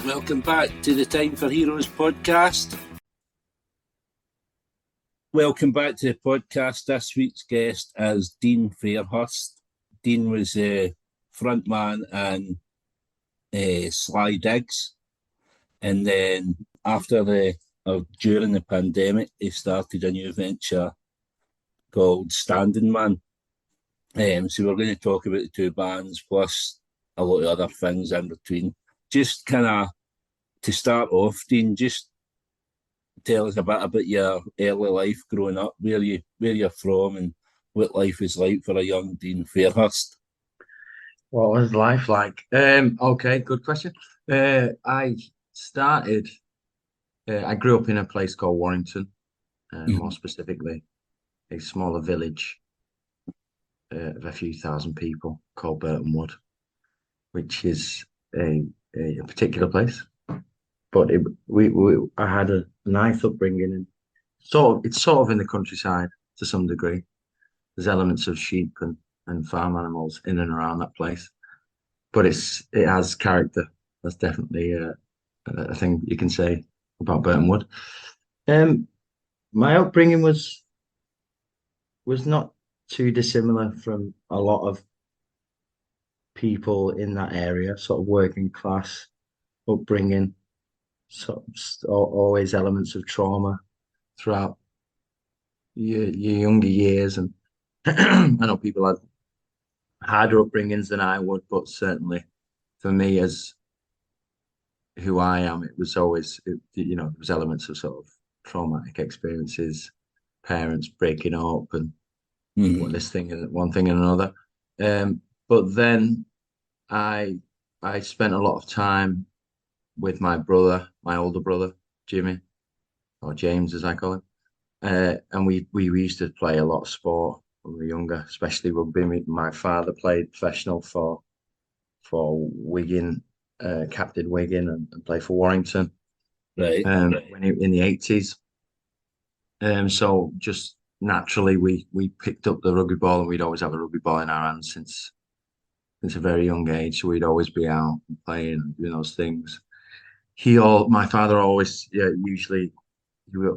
Welcome back to the Time for Heroes podcast. Welcome back to the podcast. This week's guest is Dean Fairhurst. Dean was a front man in Slydigs, and then during the pandemic, he started a new venture called Standin Man. So we're going to talk about the two bands plus a lot of other things in between. Just kind of to start off, Dean, just tell us a bit about your early life growing up, where you're from, and what life is like for a young Dean Fairhurst. What was life like? Okay, good question. I grew up in a place called Warrington, more specifically, a smaller village of a few thousand people called Burton Wood, which is a particular place. But I had a nice upbringing, and it's sort of in the countryside to some degree. There's elements of sheep and farm animals in and around that place, but it has character. That's definitely a thing you can say about Burton Wood. My upbringing was not too dissimilar from a lot of people in that area, sort of working class upbringing, sort of always elements of trauma throughout your younger years. And I know people had harder upbringings than I would, but certainly for me, as who I am, it was always, there was elements of sort of traumatic experiences, parents breaking up and this thing and one thing and another. But then I spent a lot of time with my older brother, Jimmy, or James as I call him. And we used to play a lot of sport when we were younger, especially rugby. My father played professional for Wigan, captain Wigan, and played for Warrington. Right. In the 80s. So just naturally we picked up the rugby ball, and we'd always have a rugby ball in our hands since a very young age. So we'd always be out and playing and doing those things. My father always, usually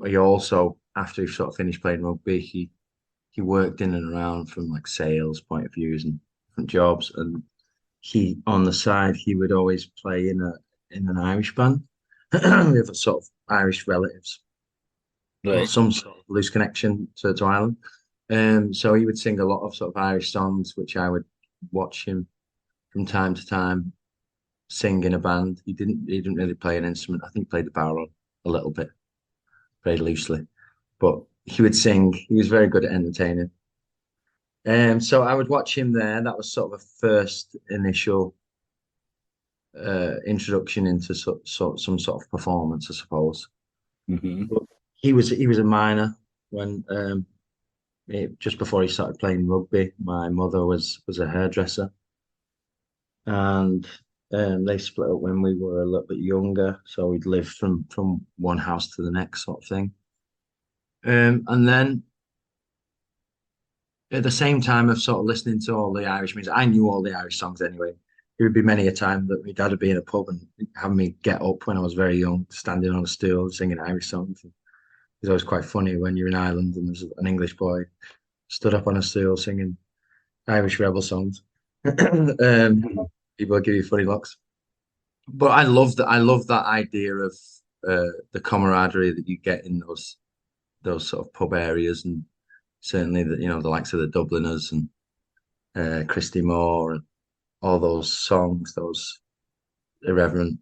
he also, after he sort of finished playing rugby, he worked in and around from like sales point of views and different jobs. And he, on the side, he would always play in an Irish band. We have a sort of Irish relatives, Right. or some sort of loose connection to Ireland. So he would sing a lot of sort of Irish songs, which I would watch him from time to time sing in a band. He didn't really play an instrument. I think he played the barrel a little bit, very loosely, but he would sing. He was very good at entertaining. So I would watch him there. That was sort of a first initial introduction into some sort of performance, I suppose. But he was a minor when just before he started playing rugby. My mother was a hairdresser, and they split up when we were a little bit younger, so we'd live from one house to the next, sort of thing. And then at the same time of sort of listening to all the Irish music, I knew all the Irish songs anyway. There would be many a time that my dad would be in a pub and have me get up when I was very young, standing on a stool singing Irish songs. It was always quite funny when you're in Ireland and there's an English boy stood up on a stool singing Irish rebel songs. People give you funny looks. But I love that idea of the camaraderie that you get in those sort of pub areas, and certainly the likes of the Dubliners and Christy Moore and all those songs, those irreverent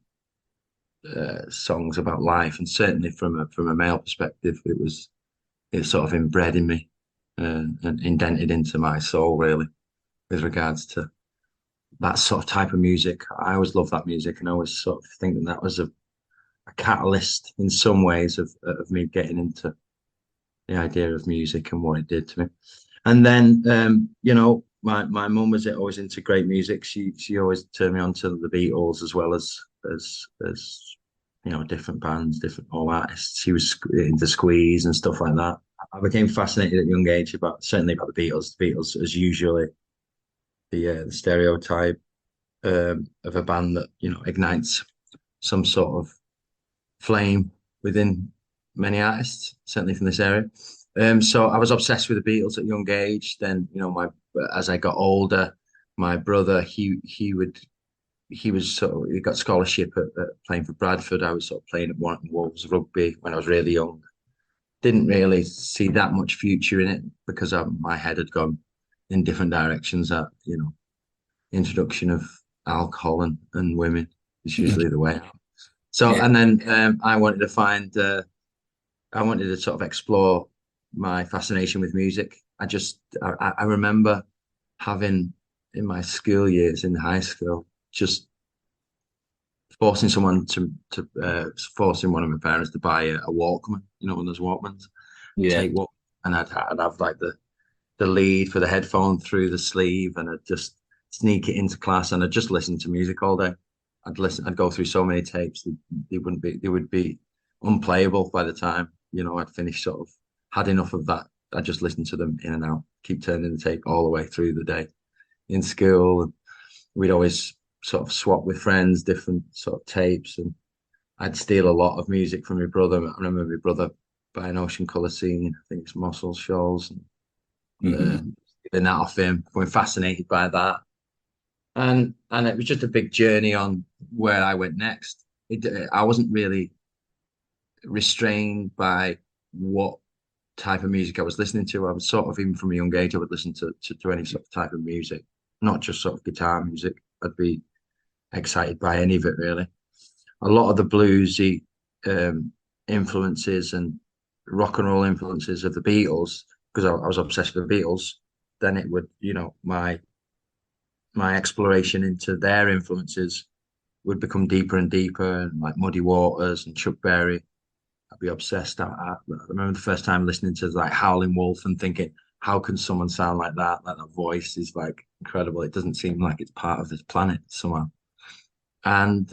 songs about life. And certainly from a male perspective, it sort of inbred in me and indented into my soul, really, with regards to that sort of type of music. I always loved that music, and I always sort of think that was a catalyst in some ways of me getting into the idea of music and what it did to me. And then, my mum was always into great music. She always turned me on to the Beatles, as well as different bands, different all artists. She was into Squeeze and stuff like that. I became fascinated at a young age certainly about the Beatles. The Beatles, as usually, the stereotype of a band that ignites some sort of flame within many artists, certainly from this area. So I was obsessed with the Beatles at a young age. Then, my as I got older, my brother he was sort of he got scholarship at playing for Bradford. I was sort of playing at Warrington Wolves rugby when I was really young. Didn't really see that much future in it because my head had gone in different directions. That introduction of alcohol and women is usually the way. So, Yeah. and then I wanted to sort of explore my fascination with music. I remember having in my school years in high school, just forcing someone to forcing one of my parents to buy a Walkman, one of those Walkmans, Yeah. take what, and I'd have like the lead for the headphone through the sleeve, and I'd just sneak it into class, and I'd just listen to music all day. I'd go through so many tapes that they would be unplayable by the time, I'd finished sort of had enough of that. I just listened to them in and out, keep turning the tape all the way through the day in school. And we'd always sort of swap with friends, different sort of tapes, and I'd steal a lot of music from my brother. I remember my brother buying Ocean Colour Scene, I think it's Muscle Shoals, and Hmm. stealing that off him, becoming fascinated by that. And it was just a big journey on where I went next. I wasn't really restrained by what type of music I was listening to. I was sort of, even from a young age, I would listen to any sort of type of music, not just sort of guitar music. I'd be excited by any of it, really. A lot of the bluesy influences and rock and roll influences of the Beatles, because I was obsessed with the Beatles. Then it would, my exploration into their influences would become deeper and deeper, and like Muddy Waters and Chuck Berry. I'd be obsessed. I remember the first time listening to like Howlin' Wolf and thinking, how can someone sound like that? Like that voice is like incredible. It doesn't seem like it's part of this planet somehow. And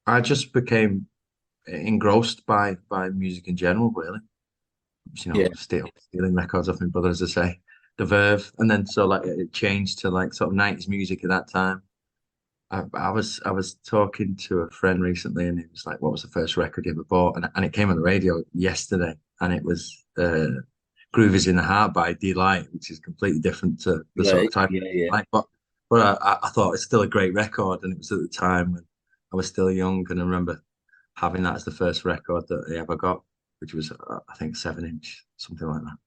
I just became engrossed by music in general, really. Yeah. Stealing records off my brother, as I say, the Verve, and then so like it changed to like sort of 90s music at that time. I was talking to a friend recently, and he was like, "What was the first record you ever bought?" And it came on the radio yesterday, and it was "Groove Is in the Heart" by Delight, which is completely different to the sort of Right. type Yeah. Yeah. I like. But I thought it's still a great record, and it was at the time when I was still young, and I remember having that as the first record that I ever got, which was I think 7 inch, something like that.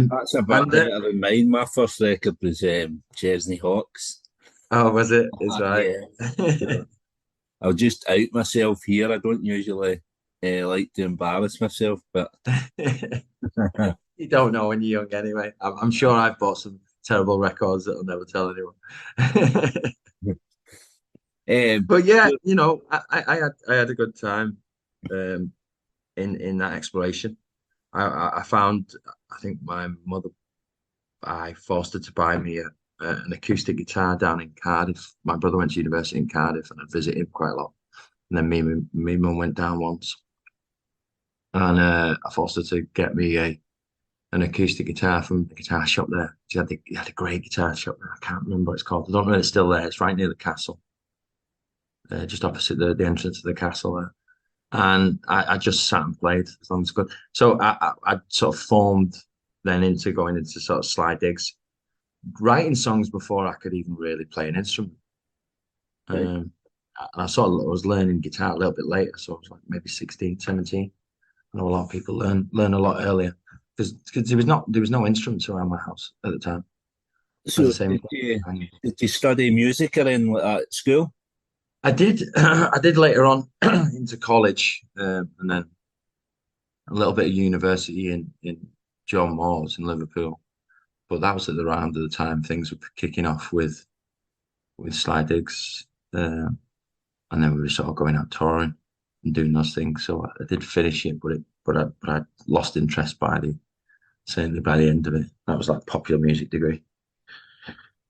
That's a bit And then, better than mine. My first record was Chesney Hawks. oh, was it? Is right. Yeah. I'll just out myself here. I don't usually like to embarrass myself, but You don't know when you're young anyway. I'm sure I've bought some terrible records that I'll never tell anyone. um, But yeah, I had a good time um, in that exploration. I found, I think my mother, I forced her to buy me an acoustic guitar down in Cardiff. My brother went to university in Cardiff, and I visited him quite a lot. And then me and mum went down once, and I forced her to get me an acoustic guitar from the guitar shop there. He had a great guitar shop there. I can't remember what it's called. I don't know if it's still there. It's right near the castle, just opposite the entrance to the castle there. And I just sat and played as long as I could. So I sort of formed then into going into sort of Slydigs, writing songs before I could even really play an instrument. right. Um, and I was learning guitar a little bit later, so I was like maybe 16, 17. I know a lot of people learn a lot earlier because there was no instruments around my house at the time. As I So say, did you study music or in like that at school? I did I did later on into college, and then a little bit of university in John Moores in Liverpool. But that was at the round of the time things were kicking off with Slydigs, and then we were sort of going out touring and doing those things. So I did finish it, but I lost interest certainly by the end of it. That was like popular music degree.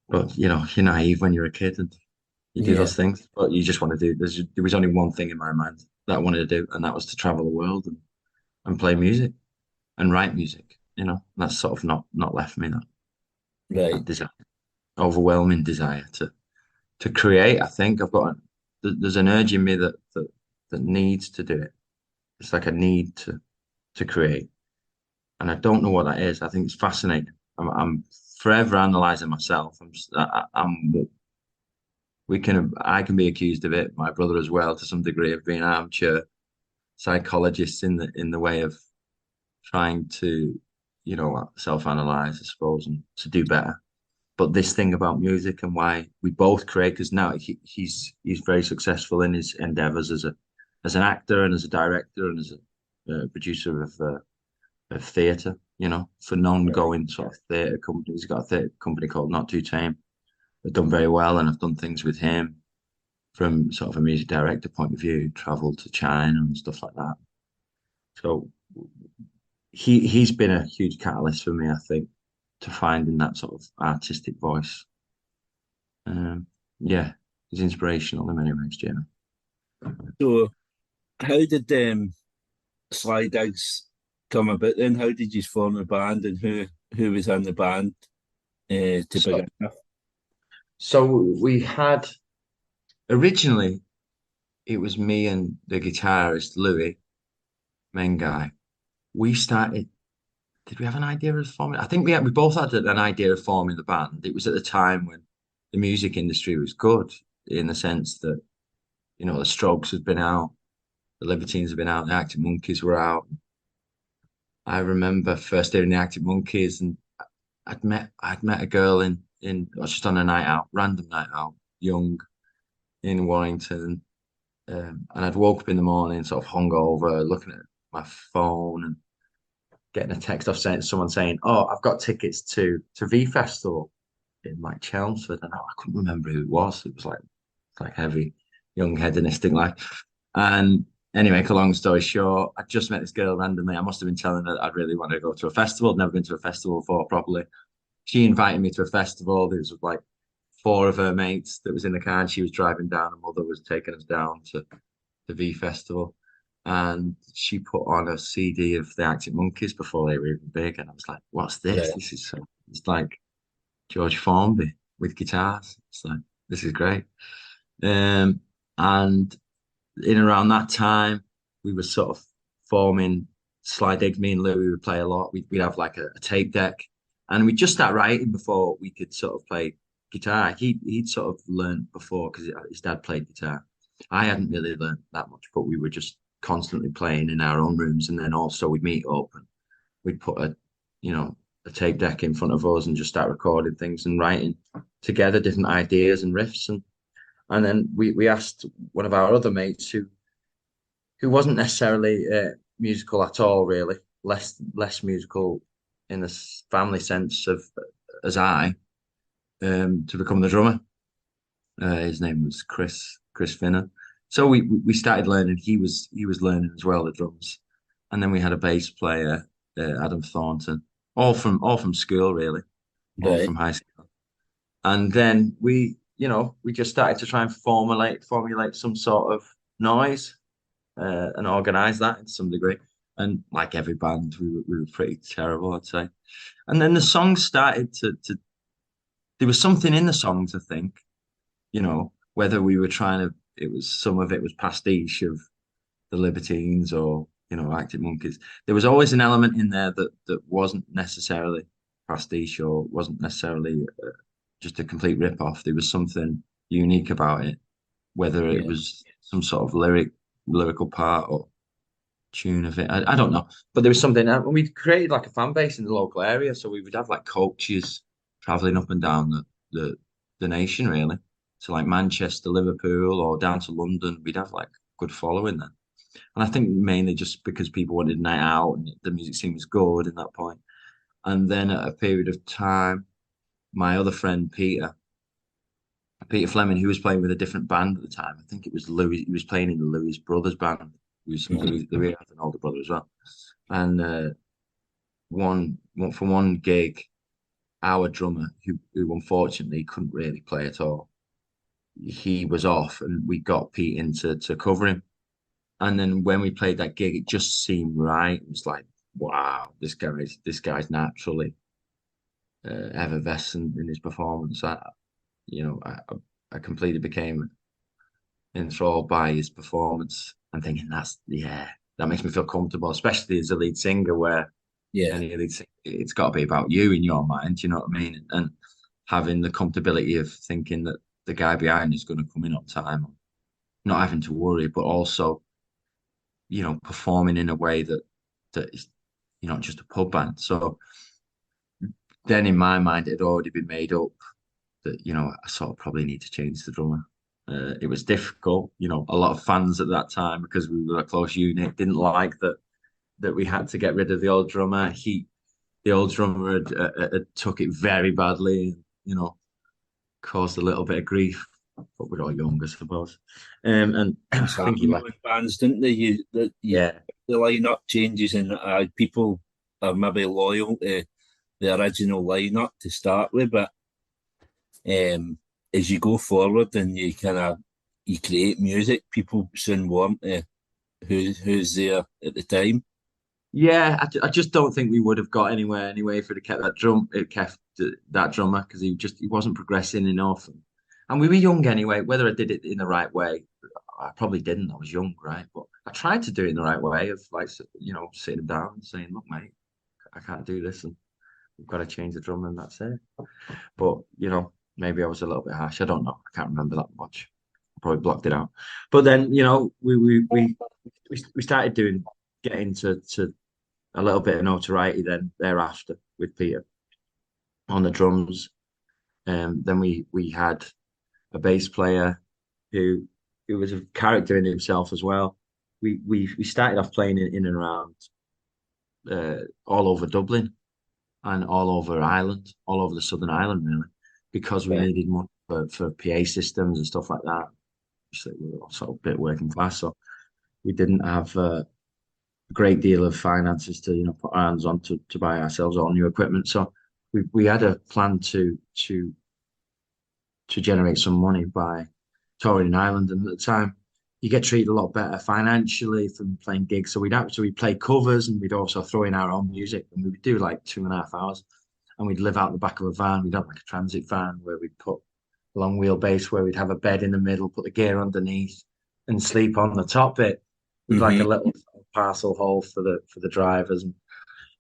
But you're naive when you're a kid and you do Yeah. those things, but you just want to do. There was only one thing in my mind that I wanted to do, and that was to travel the world and play music and write music. That's sort of not left me Right. that desire, overwhelming desire to create. I think I've got. there's an urge in me that needs to do it. It's like a need to create, and I don't know what that is. I think it's fascinating. I'm forever analyzing myself. I can be accused of it. My brother as well, to some degree, of being armchair psychologists in the way of trying to, self-analyze, I suppose, and to do better. But this thing about music and why we both create, because now he's very successful in his endeavors as an actor and as a director and as a producer of theatre, for Right. non-going sort of theatre companies. He's got a theatre company called Not Too Tame. They've done very well, and I've done things with him from sort of a music director point of view, traveled to China and stuff like that. So he's been a huge catalyst for me, I think, to finding that sort of artistic voice. Yeah, he's inspirational in many ways, Jamie. So, how did Slydigs come about then? How did you form the band, and who was in the band to So, begin with? so we had originally it was me and the guitarist Louis, main guy. We started. Did we have an idea of forming? I think we both had an idea of forming the band. It was at the time when the music industry was good, in the sense that the Strokes had been out, the Libertines had been out, the Arctic Monkeys were out. I remember first hearing the Arctic Monkeys, and I'd met a girl just on a night out, random night out, young in Warrington, and I'd woke up in the morning, sort of hungover, looking at my phone and getting a text off someone saying, "Oh, I've got tickets to V Festival in like Chelmsford," and I couldn't remember who it was. It was like heavy, young hedonistic life. And anyway, make a long story short, I just met this girl randomly. I must have been telling her that I'd really want to go to a festival. I'd never been to a festival before properly. She invited me to a festival. There was like four of her mates that was in the car, and she was driving down. Her mother was taking us down to the V Festival. And she put on a CD of the Arctic Monkeys before they were even big. And I was like, what's this? Right. It's like George Formby with guitars. It's like, this is great. Um, and in around that time, we were sort of forming Slydigs. Me and Louis would play a lot. We'd have like a tape deck, and we'd just start writing before we could sort of play guitar. He'd sort of learned before because his dad played guitar. I hadn't really learned that much, but we were just constantly playing in our own rooms, and then also we'd meet up and we'd put you know, a tape deck in front of us and just start recording things and writing together different ideas and riffs and then we asked one of our other mates who wasn't necessarily musical at all, really, less musical in the family sense of as I, to become the drummer. His name was Chris Finner. So we started learning. He was learning as well the drums, and then we had a bass player, Adam Thornton, all from school really, all Right. from high school. And then we just started to try and formulate some sort of noise and organize that in some degree. And like every band, we were pretty terrible, I'd say. And then the songs started to there was something in the songs, I think, whether we were trying to, some of it was pastiche of the Libertines or, Arctic Monkeys. There was always an element in there that wasn't necessarily pastiche or wasn't necessarily just a complete rip-off. There was something unique about it, whether it Yeah. was some sort of lyrical part or tune of it. I don't know, but there was something. And we created like a fan base in the local area, so we would have like coaches traveling up and down the nation, really, to like Manchester, Liverpool, or down to London. We'd have like good following then, and I think mainly just because people wanted a night out and the music scene was good in that point. And then at a period of time, my other friend Peter Fleming, who was playing with a different band at the time. I think it was Louis. He was playing in the Louis Brothers band. Mhm. Louis has an older brother as well. And for one gig, our drummer, who unfortunately couldn't really play at all, he was off, and we got Pete in to cover him. And then when we played that gig, it just seemed right. It was like, wow, this guy's naturally effervescent in his performance. I completely became enthralled by his performance and thinking that makes me feel comfortable, especially as a lead singer, where Yeah. any lead singer, it's got to be about you in your mind, you know what I mean? And having the comfortability of thinking that the guy behind is going to come in on time, not having to worry, but also, performing in a way that is, you're not just a pub band. So then in my mind, it had already been made up that, I sort of probably need to change the drummer. It was difficult, a lot of fans at that time, because we were a close unit, didn't like that we had to get rid of the old drummer. The old drummer had took it very badly, and, caused a little bit of grief. But we're all young, I suppose. And I Things think he happen left. with bands, don't they? Yeah, The lineup changes, and people are maybe loyal to the original lineup to start with, but um, as you go forward and you create music, people soon want who's there at the time. yeah. I just don't think we would have got anywhere anyway if it kept that drummer, because he wasn't progressing enough, and we were young anyway. Whether I did it in the right way, I probably didn't. I was young, right? But I tried to do it in the right way of, like, sitting him down and saying, "Look, mate, I can't do this, and we've got to change the drummer, and that's it." But maybe I was a little bit harsh. I don't know. I can't remember that much. I probably blocked it out. But then, we started getting to a little bit of notoriety then thereafter with Peter on the drums. Then we had a bass player who was a character in himself as well. We started off playing in and around all over Dublin and all over Ireland, all over the Southern Island, really, because we Right. needed money for PA systems and stuff like that. Obviously, we were sort of a bit working class, so we didn't have a great deal of finances to, put our hands on to buy ourselves all new equipment. So we had a plan to generate some money by touring in Ireland, and at the time, you get treated a lot better financially from playing gigs. So we'd play covers, and we'd also throw in our own music, and we would do like 2.5 hours, and we'd live out the back of a van. We'd have like a transit van where we'd put a long wheelbase, where we'd have a bed in the middle, put the gear underneath, and sleep on the top bit with like Hmm. a little parcel hole for the drivers.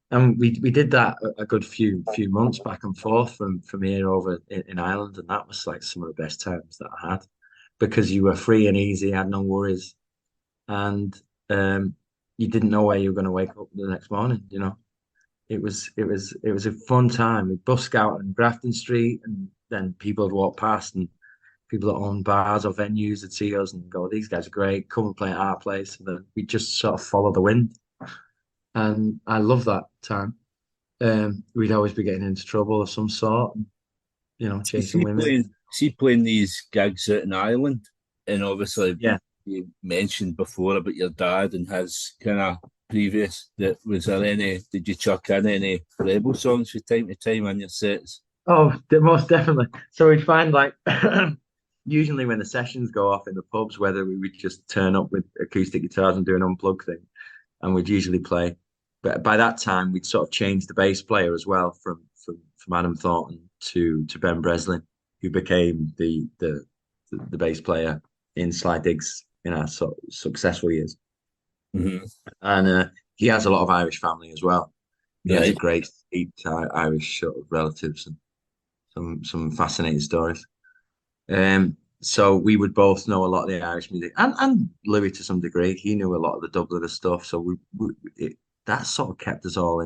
And we did that a good few months back and forth from here over in Ireland, and that was like some of the best times that I had, because you were free and easy, had no worries, and you didn't know where you were going to wake up the next morning. It was a fun time. We'd busk out on Grafton Street, and then people would walk past, and people that own bars or venues would see us and go, "These guys are great. Come and play at our place." And then we just sort of follow the wind, and I love that time. We'd always be getting into trouble of some sort, and, chasing women. See playing these gigs out in Ireland, and obviously Yeah. you mentioned before about your dad and his kind of previous. That was there any? Did you chuck in any rebel songs from time to time on your sets? Oh, most definitely. So we'd find, like, usually when the sessions go off in the pubs, whether we would just turn up with acoustic guitars and do an unplugged thing, and we'd usually play. But by that time, we'd sort of changed the bass player as well from Adam Thornton to Ben Breslin, who became the bass player in Slydigs in our sort of successful years. Hmm. And he has a lot of Irish family as well. He has a Right. great deep Irish sort of relatives, and some fascinating stories. So we would both know a lot of the Irish music, and Louis to some degree. He knew a lot of the Dubliner stuff, so that sort of kept us all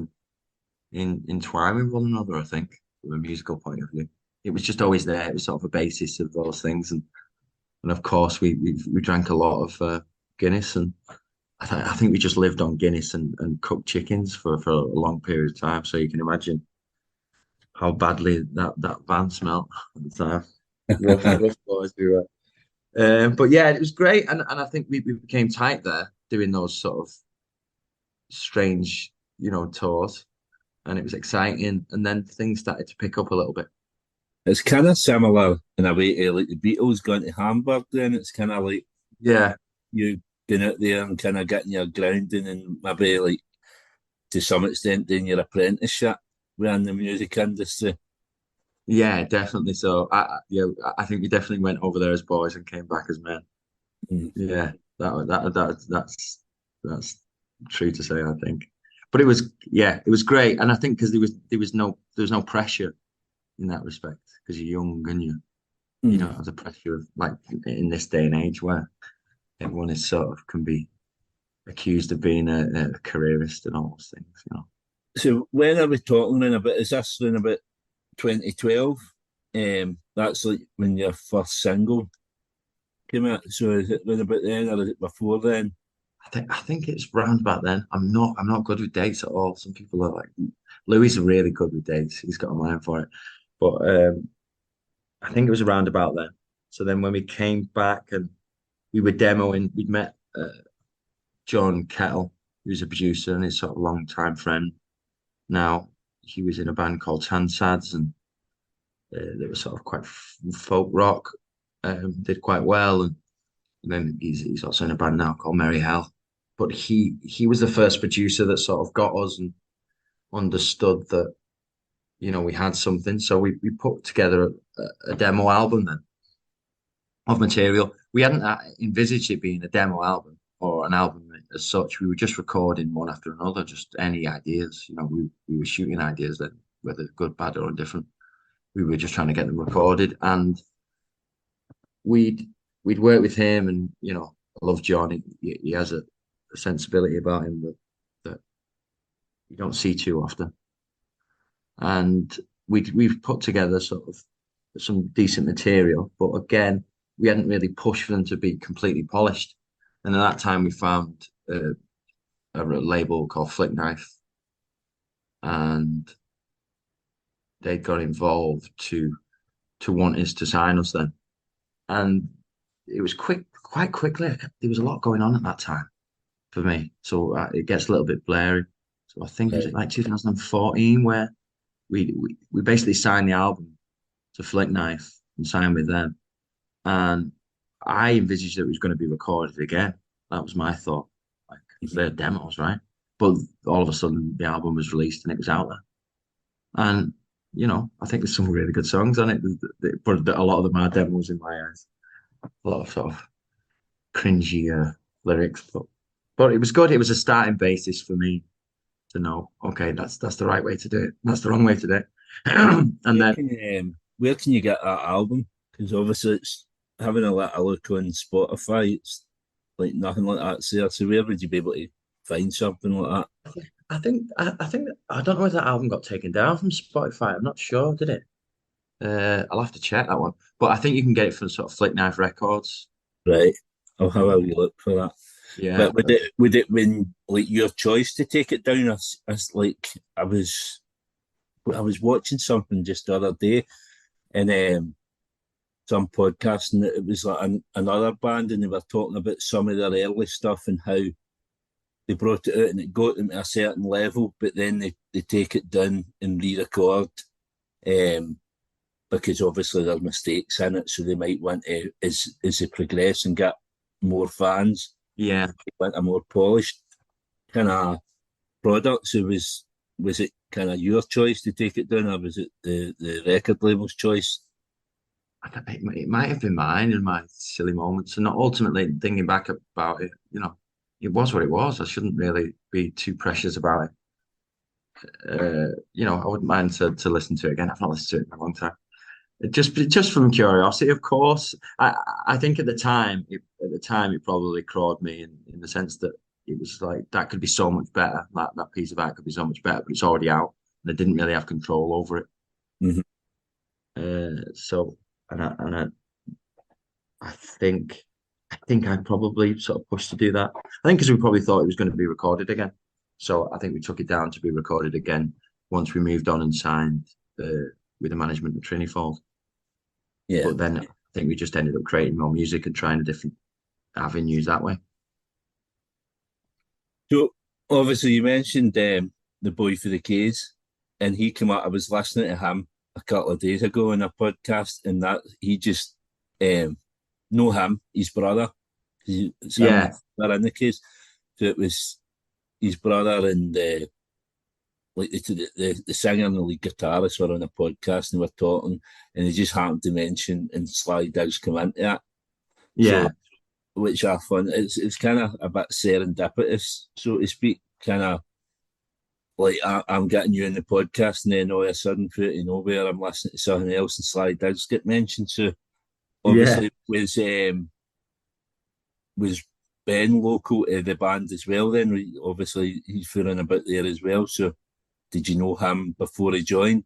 in twine with one another, I think, from a musical point of view. It was just always there. It was sort of a basis of those things, and of course we drank a lot of Guinness, and I think we just lived on Guinness and cooked chickens for a long period of time. So you can imagine how badly that van smelled at the time. Rough boys we were. But yeah, it was great, and I think we became tight there doing those sort of strange, tours, and it was exciting. And then things started to pick up a little bit. It's kind of similar in a way to like the Beatles going to Hamburg. Then it's kind of like Yeah, you going out there and kind of getting your grounding, and maybe like to some extent doing your apprenticeship within the music industry. yeah, definitely. So I think we definitely went over there as boys and came back as men. Mm. Yeah, that's true to say, I think. But it was, yeah, it was great, and I think because there was no pressure in that respect because you're young and you Mm. don't have the pressure of like in this day and age where everyone is sort of can be accused of being a careerist and all those things. So when are we talking then about? Is this in about 2012? That's like when your first single came out. So is it when about then, or is it before then? I think it's round about then. I'm not good with dates at all. Some people are like Louis is really good with dates. He's got a mind for it. But I think it was around about then. So then when we came back and we were demoing, we'd met John Kettle, who's a producer and his sort of long time friend. Now he was in a band called Tansads, and they were sort of quite folk rock. Did quite well, and then he's also in a band now called Merry Hell. But he was the first producer that sort of got us and understood that we had something. So we put together a demo album then of material. We hadn't envisaged it being a demo album or an album as such. We were just recording one after another, just any ideas. We were shooting ideas then, whether good, bad, or indifferent. We were just trying to get them recorded, and we'd we'd work with him, and I love John. He has a sensibility about him that you don't see too often, and we've put together sort of some decent material, but again, we hadn't really pushed for them to be completely polished. And at that time, we found a label called Flick Knife, and they got involved to want us to sign us then. And it was quite quickly. There was a lot going on at that time for me, so it gets a little bit blurry. So I think it was Right. like 2014 where we basically signed the album to Flick Knife and signed with them. And I envisaged that it was going to be recorded again. That was my thought. Like, because they're demos, right? But all of a sudden, the album was released and it was out there. And, I think there's some really good songs on it, but a lot of them are demos in my eyes. A lot of sort of cringy lyrics, but it was good. It was a starting basis for me to know, okay, that's the right way to do it. That's the wrong way to do it. And then, Where can you get that album? Because obviously it's having a little look on Spotify. It's like nothing like that there. So where would you be able to find something like I think I don't know whether that album got taken down from Spotify. I'm not sure, did it? I'll have to check that one. But I think you can get it from sort of Flick Knife Records. that? Right. I'll have a Um, wee look for that. yeah, But would it been like your choice to take it down? As like I was watching something just the other day, and some podcast, and it was like another band, and they were talking about some of their early stuff and how they brought it out and it got them to a certain level, but then they take it down and re-record, um, because obviously there's mistakes in it, so they might want to, as they progress and get more fans, yeah. they want a more polished kind of product. So was it kind of your choice to take it down, or was it the record label's choice? It might have been mine in my silly moments, and not ultimately thinking back about it. It was what it was. I shouldn't really be too precious about it. I wouldn't mind to listen to it again. I've not listened to it in a long time. Just from curiosity, of course. I think at the time it probably clawed me in the sense that it was like that could be so much better. That piece of art could be so much better, but it's already out, and I didn't really have control over it. Mm-hmm. So, I think I think I probably sort of pushed to do that. I think because we probably thought it was going to be recorded again. So I think we took it down to be recorded again once we moved on and signed with the management of Trinifold. Yeah. But then I think we just ended up creating more music and trying a different avenues that way. So obviously you mentioned the boy for the keys, and he came out. I was listening to him a couple of days ago in a podcast, and that he just know him, his brother. It's him Yeah, that in the case. So it was his brother and like the singer and the lead guitarist were on a podcast and were talking, and they just happened to mention and Slydigs come into it. So yeah. which are fun. It's kind of a bit serendipitous, so to speak. Kind of like I'm getting you in the podcast, and then all of a sudden, out of nowhere, I'm listening to something else, and Slydigs get mentioned. So Yeah. obviously, was Ben local to the band as well? Then obviously he's feeling about there as well. So did you know him before he joined?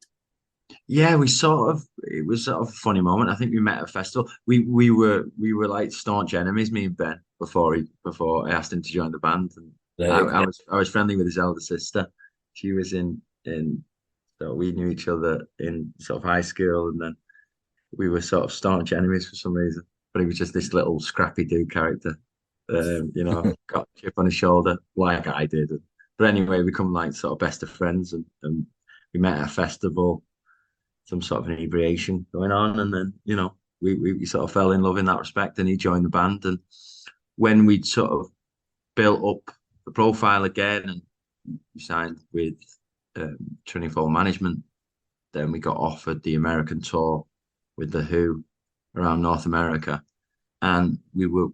Yeah, we sort of it was sort of a funny moment. I think we met at a festival. We were like staunch enemies, me and Ben, before I asked him to join the band. And I, Right. I was I was friendly with his elder sister. She was in so we knew each other in sort of high school, and then we were sort of staunch enemies for some reason. But he was just this little scrappy dude character. Got a chip on his shoulder like I did. But anyway, we become like sort of best of friends, and we met at a festival, some sort of inebriation going on, and then we sort of fell in love in that respect, and he joined the band. And when we'd sort of built up the profile again, and we signed with Trinity Management, then we got offered the American tour with the Who around North America, and we were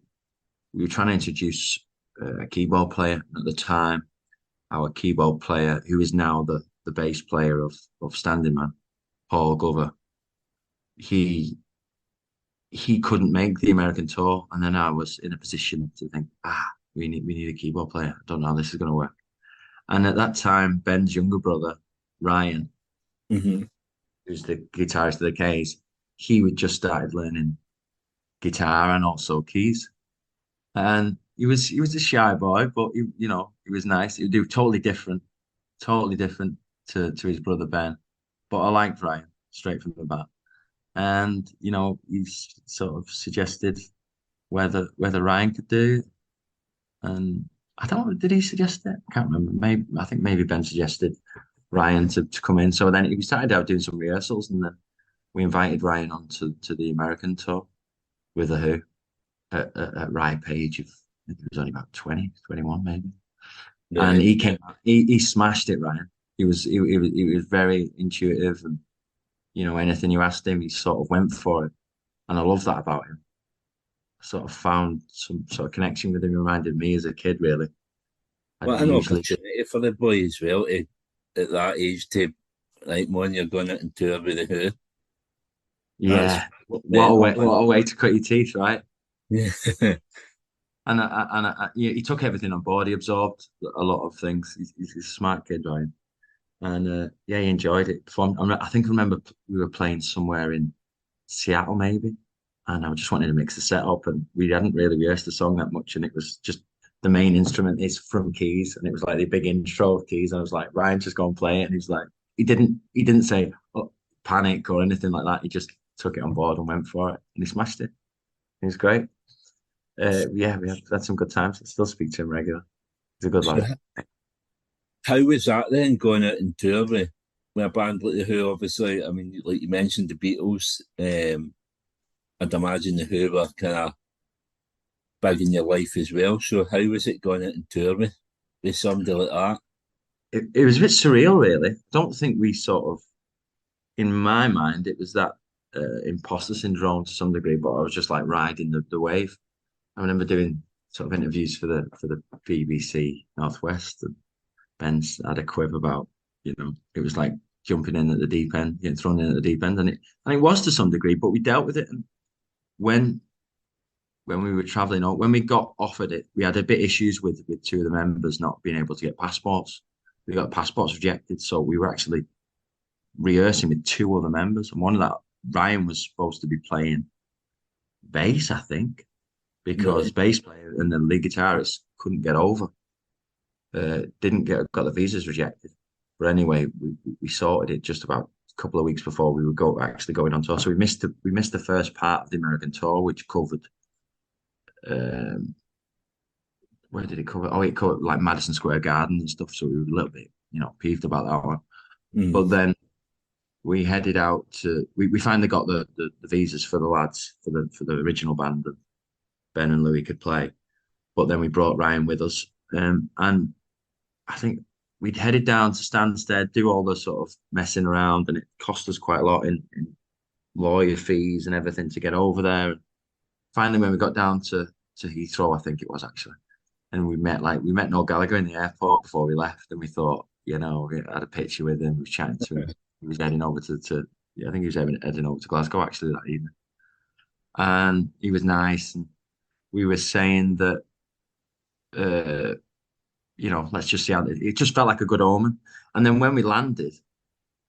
trying to introduce a keyboard player at the time. Our keyboard player, who is now the bass player of Standin Man, Paul Glover, he he couldn't make the American tour, and then I was in a position to think, we need a keyboard player. I don't know how this is going to work. And at that time, Ben's younger brother, Ryan, Mm-hmm. who's the guitarist of the K's, he had just started learning guitar and also keys. And he was a shy boy, but he was nice. He would do totally different to his brother Ben. But I liked Ryan straight from the bat. And he's sort of suggested whether Ryan could do it. And I don't know, did he suggest it? I can't remember. Maybe I think maybe Ben suggested Ryan to come in. So then we started out doing some rehearsals, and then we invited Ryan on to the American tour with the Who at ripe age of, I think he was only about 20, 21 maybe. And Right. he came he smashed it, Ryan. He was very intuitive, and anything you asked him, he sort of went for it. And I love that about him. I sort of found some sort of connection with him. He reminded me as a kid, really. I What didn't an usually. opportunity for the boy as well at that age to like when you're going out and tour with the Who. That's Yeah, what a mental, way, man. what a way to cut your teeth, right? Yeah. And he took everything on board. He absorbed a lot of things. He's a smart kid, Ryan. And yeah, he enjoyed it. I think I remember we were playing somewhere in Seattle, maybe, and I just wanted to mix the set up, and we hadn't really rehearsed the song that much, and it was just the main instrument is from keys, and it was like the big intro of keys. And I was like, Ryan, just go and play it. And he's like, he didn't say panic or anything like that. He just took it on board and went for it, and he smashed it. It was great. Yeah, we had some good times. I still speak to him regularly. He's a good So lad. how was that then going out and tour with a band like the Who? Obviously, I mean, like you mentioned the Beatles. I'd imagine the Who were kind of big in your life as well. So how was it going out and tour with somebody like that? It was a bit surreal, really. I don't think we sort of, in my mind, it was that imposter syndrome to some degree, but I was just like riding the wave. I remember doing sort of interviews for the BBC Northwest, and Ben's had a quib about, it was like jumping in at the deep end, getting thrown in at the deep end, and it was to some degree, but we dealt with it. And when when we were traveling, or when we got offered it, we had a bit issues with two of the members not being able to get passports. We got passports rejected, so we were actually rehearsing with two other members, and one of that, Ryan, was supposed to be playing bass, I think, because Really? bass player and the lead guitarist couldn't get over, didn't got the visas rejected. But anyway, we sorted it just about a couple of weeks before we were actually going on tour. So we missed the first part of the American tour, which covered, um, where did it cover? Oh, it covered like Madison Square Garden and stuff. So we were a little bit, peeved about that one. Mm. But then we headed out to we finally got the visas for the lads for the original band that Ben and Louis could play. But then we brought Ryan with us, and I think we'd headed down to Stansted, do all the sort of messing around, and it cost us quite a lot in lawyer fees and everything to get over there. And finally, when we got down to to Heathrow, I think it was actually. And we met Noel Gallagher in the airport before we left, and we thought, we had a picture with him, we were chatting to him. He was heading over to yeah, I think he was heading over to Glasgow actually that evening. And he was nice, and we were saying that uh, let's just see how it just felt like a good omen. And then when we landed,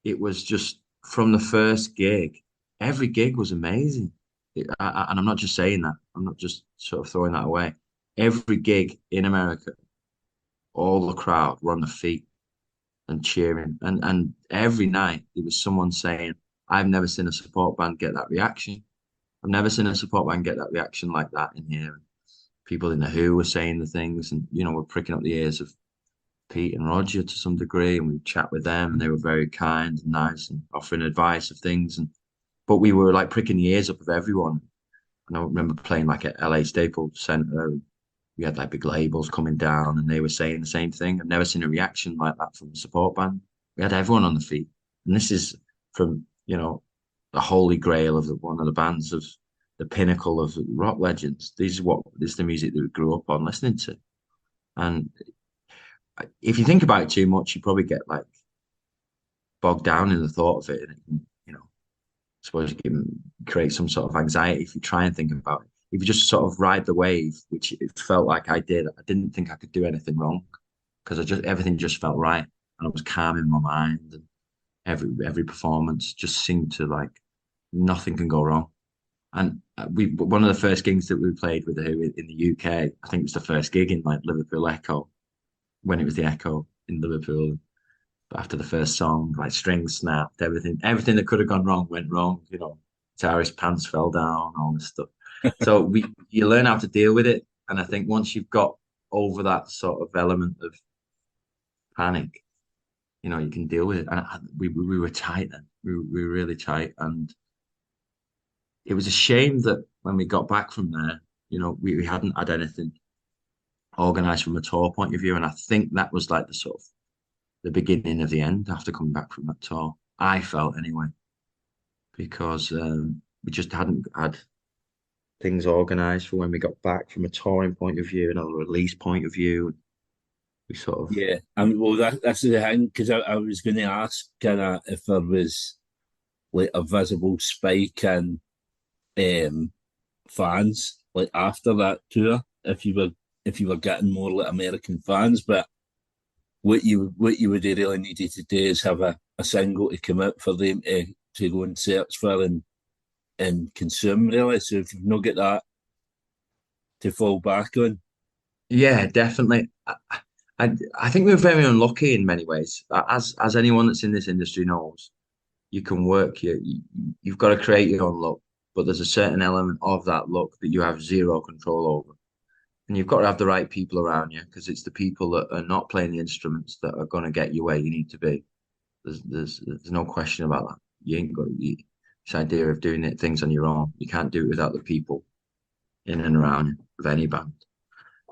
it was just from the first gig, every gig was amazing. And I'm not just saying that, I'm not just sort of throwing that away. Every gig in America, all the crowd were on the feet and cheering. And every night there was someone saying, I've never seen a support band get that reaction. I've never seen a support band get that reaction like that in here. People in the Who were saying the things, and we're pricking up the ears of Pete and Roger to some degree, and we chat with them, and they were very kind and nice and offering advice of things. And but we were like pricking the ears up of everyone. And I remember playing like at LA Staples Center. And we had like big labels coming down, and they were saying the same thing. I've never seen a reaction like that from a support band. We had everyone on the feet, and this is from the holy grail of one of the bands of the pinnacle of rock legends. This is the music that we grew up on listening to. And if you think about it too much, you probably get like bogged down in the thought of it, and it can, I suppose it can create some sort of anxiety if you try and think about it. If you just sort of ride the wave, which it felt like I did, I didn't think I could do anything wrong because everything just felt right, and I was calm in my mind, and every performance just seemed to like nothing can go wrong. And one of the first gigs that we played with the Who in the UK, I think it was the first gig in like Liverpool Echo when it was the Echo in Liverpool. But after the first song, like strings snapped, everything that could have gone wrong went wrong. Guitarist pants fell down, all this stuff. So you learn how to deal with it, and I think once you've got over that sort of element of panic, you can deal with it. And we were tight then. We were really tight, and it was a shame that when we got back from there, we hadn't had anything organized from a tour point of view, and I think that was like the beginning of the end after coming back from that tour. I felt anyway, because we just hadn't had things organized for when we got back from a touring point of view and a release point of view. We sort of Yeah, I mean, well, that's the thing because I was going to ask kind of if there was like a visible spike in um, fans like after that tour, if you were getting more like American fans, but what you would have really needed to do is have a single to come out for them to go and search for and consume really. So if you've not got that to fall back on, yeah, definitely. I think we're very unlucky in many ways. As anyone that's in this industry knows, you can work you've got to create your own luck, but there's a certain element of that luck that you have zero control over. And you've got to have the right people around you, because it's the people that are not playing the instruments that are going to get you where you need to be. There's no question about that. You ain't got this idea of doing things on your own. You can't do it without the people in and around you of any band.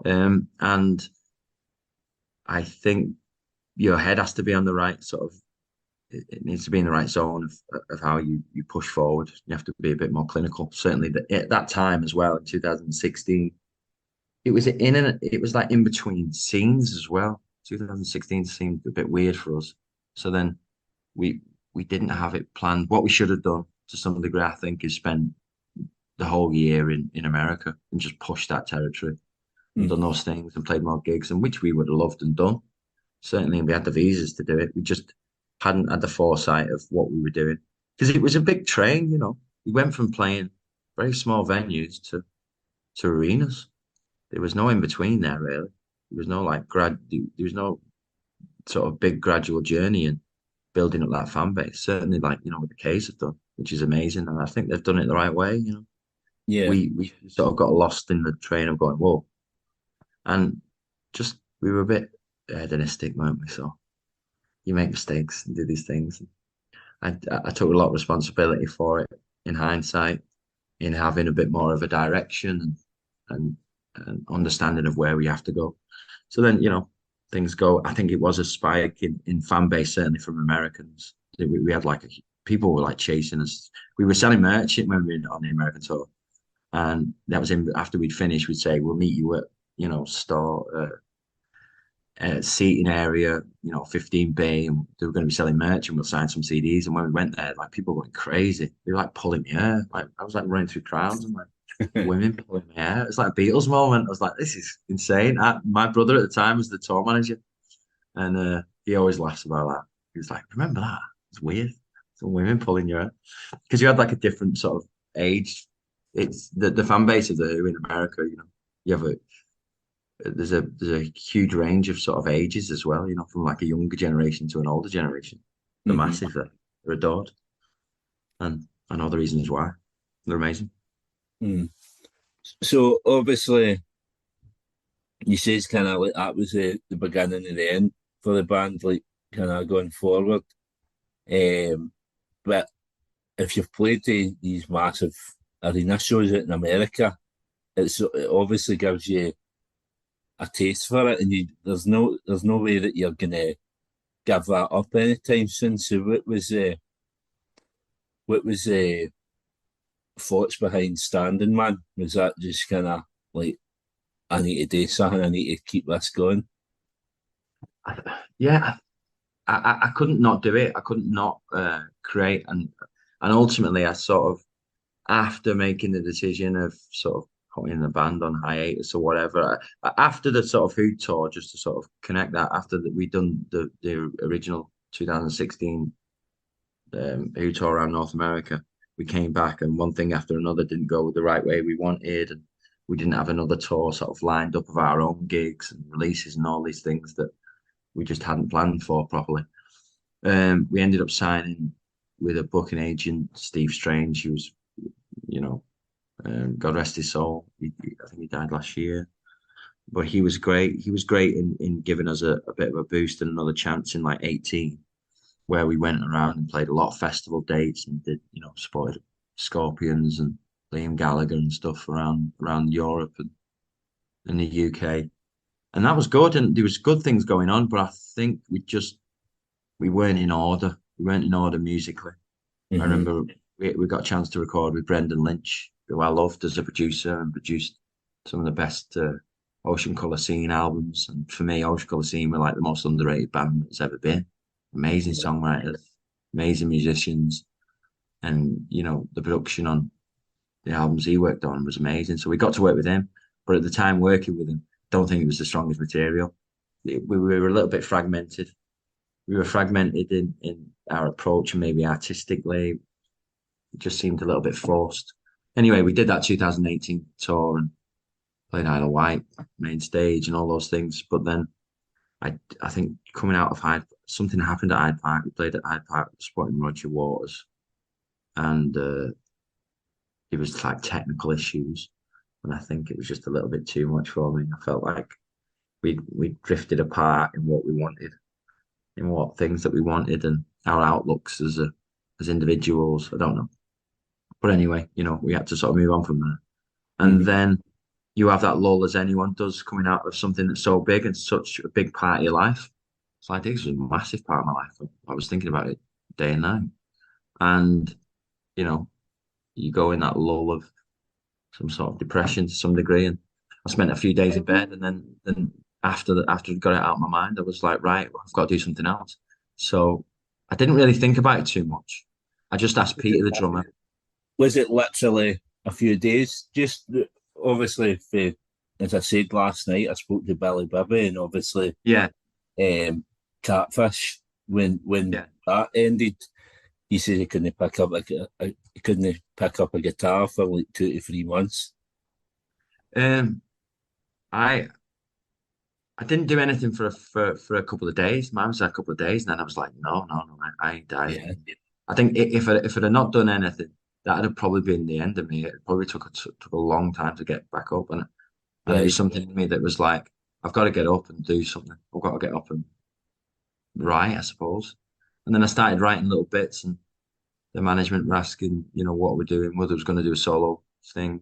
And I think your head has to be on the right sort of. It needs to be in the right zone of how you push forward. You have to be a bit more clinical. Certainly, at that time as well in 2016, it was like in between scenes as well. 2016 seemed a bit weird for us. So then we we didn't have it planned. What we should have done to some degree, I think, is spend the whole year in America and just push that territory and Mm. done those things and played more gigs, and which we would have loved and done. Certainly, we had the visas to do it. We just hadn't had the foresight of what we were doing, because it was a big train. We went from playing very small venues to arenas. There was no in between there really. There was no like There was no sort of big gradual journey and building up that fan base. Certainly, like what the K's have done, which is amazing, and I think they've done it the right way. Yeah, We sort of got lost in the train of going whoa, and just we were a bit hedonistic, weren't we? So you make mistakes and do these things. I took a lot of responsibility for it in hindsight, in having a bit more of a direction and understanding of where we have to go. So then, things go. I think it was a spike in fan base, certainly from Americans. We had like people were like chasing us. We were selling merch when we were on the American tour, And that was in after we'd finished, we'd say, we'll meet you at, store seating area, 15B, and they were going to be selling merch and we'll sign some CDs. And when we went there, like people were going crazy. They were like pulling my hair. Like I was like running through crowds and like women pulling my hair. It's like a Beatles moment. I was like, this is insane. My brother at the time was the tour manager, and he always laughs about that. He was like, remember that? It's weird. Some women pulling your hair. Because you had like a different sort of age. It's the fan base of the Who in America, you have a there's a huge range of sort of ages as well, from like a younger generation to an older generation. They're Hmm. massive, they're adored. And I know the reasons why. They're amazing. Mm. So obviously, you say it's kind of like that was the beginning and the end for the band, like kind of going forward. But if you've played these massive arena shows out in America, it obviously gives you a taste for it, and there's no way that you're gonna give that up anytime soon. So what was thoughts behind Standing Man? Was that just kind of like, I need to do something, I need to keep this going? Yeah, I couldn't not do it. I couldn't not create, and ultimately I sort of, after making the decision of sort of putting the band on hiatus or whatever, after the sort of Who tour, just to sort of connect that, after that we'd done the original 2016 Who tour around North America, we came back and one thing after another didn't go the right way we wanted, and we didn't have another tour sort of lined up of our own gigs and releases and all these things that we just hadn't planned for properly. We ended up signing with a booking agent, Steve Strange, who was, you know, God rest his soul. I think he died last year, but he was great. He was great in giving us a bit of a boost and another chance in like 18, where we went around and played a lot of festival dates and did, supported Scorpions and Liam Gallagher and stuff around Europe and in the UK. And that was good, and there was good things going on, but I think we weren't in order. We weren't in order musically. I Hmm. remember we got a chance to record with Brendan Lynch, who I loved as a producer and produced some of the best Ocean Colour Scene albums. And for me, Ocean Colour Scene were like the most underrated band that's ever been. Amazing songwriters, amazing musicians, and the production on the albums he worked on was amazing. So we got to work with him, but at the time working with him, don't think it was the strongest material. We were a little bit fragmented. We were fragmented in our approach and maybe artistically. It just seemed a little bit forced. Anyway, we did that 2018 tour and played Isle of Wight main stage and all those things. But then I think coming out of Hyde, something happened at Hyde Park. We played at Hyde Park supporting Roger Waters, and it was like technical issues, and I think it was just a little bit too much for me. I felt like we drifted apart in what we wanted, in what things that we wanted, and our outlooks as individuals. I don't know, but anyway, we had to sort of move on from there. And Hmm. then you have that lull, as anyone does, coming out of something that's so big and such a big part of your life. Slydigs was a massive part of my life. I was thinking about it day and night. And, you know, you go in that lull of some sort of depression to some degree. And I spent a few days in bed, and then after I got it out of my mind, I was like, right, well, I've got to do something else. So I didn't really think about it too much. I just asked Peter, the drummer. Was it literally a few days? Just obviously, as I said last night, I spoke to Billy Bibby, and obviously, Yeah, um, Catfish, when yeah. that ended, he said he couldn't pick up he couldn't pick up a guitar for like 2 to 3 months. Um, I I didn't do anything for a couple of days. Mine was a couple of days, and then I was like, no, no, no, I ain't dying. Yeah, I think if I'd have not done anything, that'd have probably been the end of me. It probably took a long time to get back up, and there was right. something in me that was like, I've got to get up and do something. I've got to get up and write, I suppose. And then I started writing little bits, and the management were asking, what we're doing, whether I was going to do a solo thing,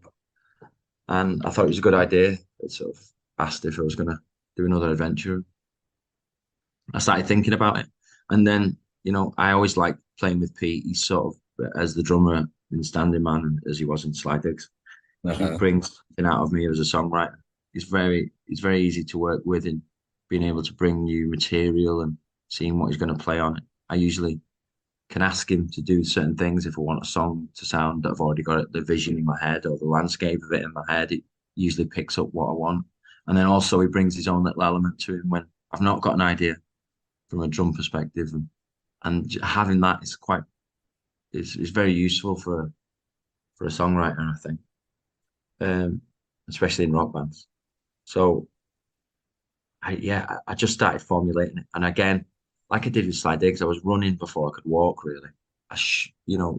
and I thought it was a good idea. They sort of asked if I was going to do another adventure. I started thinking about it. And then, I always liked playing with Pete. He's sort of, as the drummer in Standing Man, as he was in Slydigs, he Uh-huh. brings something out of me as a songwriter. He's very easy to work with in being able to bring new material and seeing what he's going to play on it. I usually can ask him to do certain things if I want a song to sound that I've already got the vision in my head or the landscape of it in my head. It usually picks up what I want. And then also he brings his own little element to him when I've not got an idea from a drum perspective. And having that is very useful for a songwriter, I think, especially in rock bands. So I just started formulating it. And again, like I did with Slydigs, I was running before I could walk, really.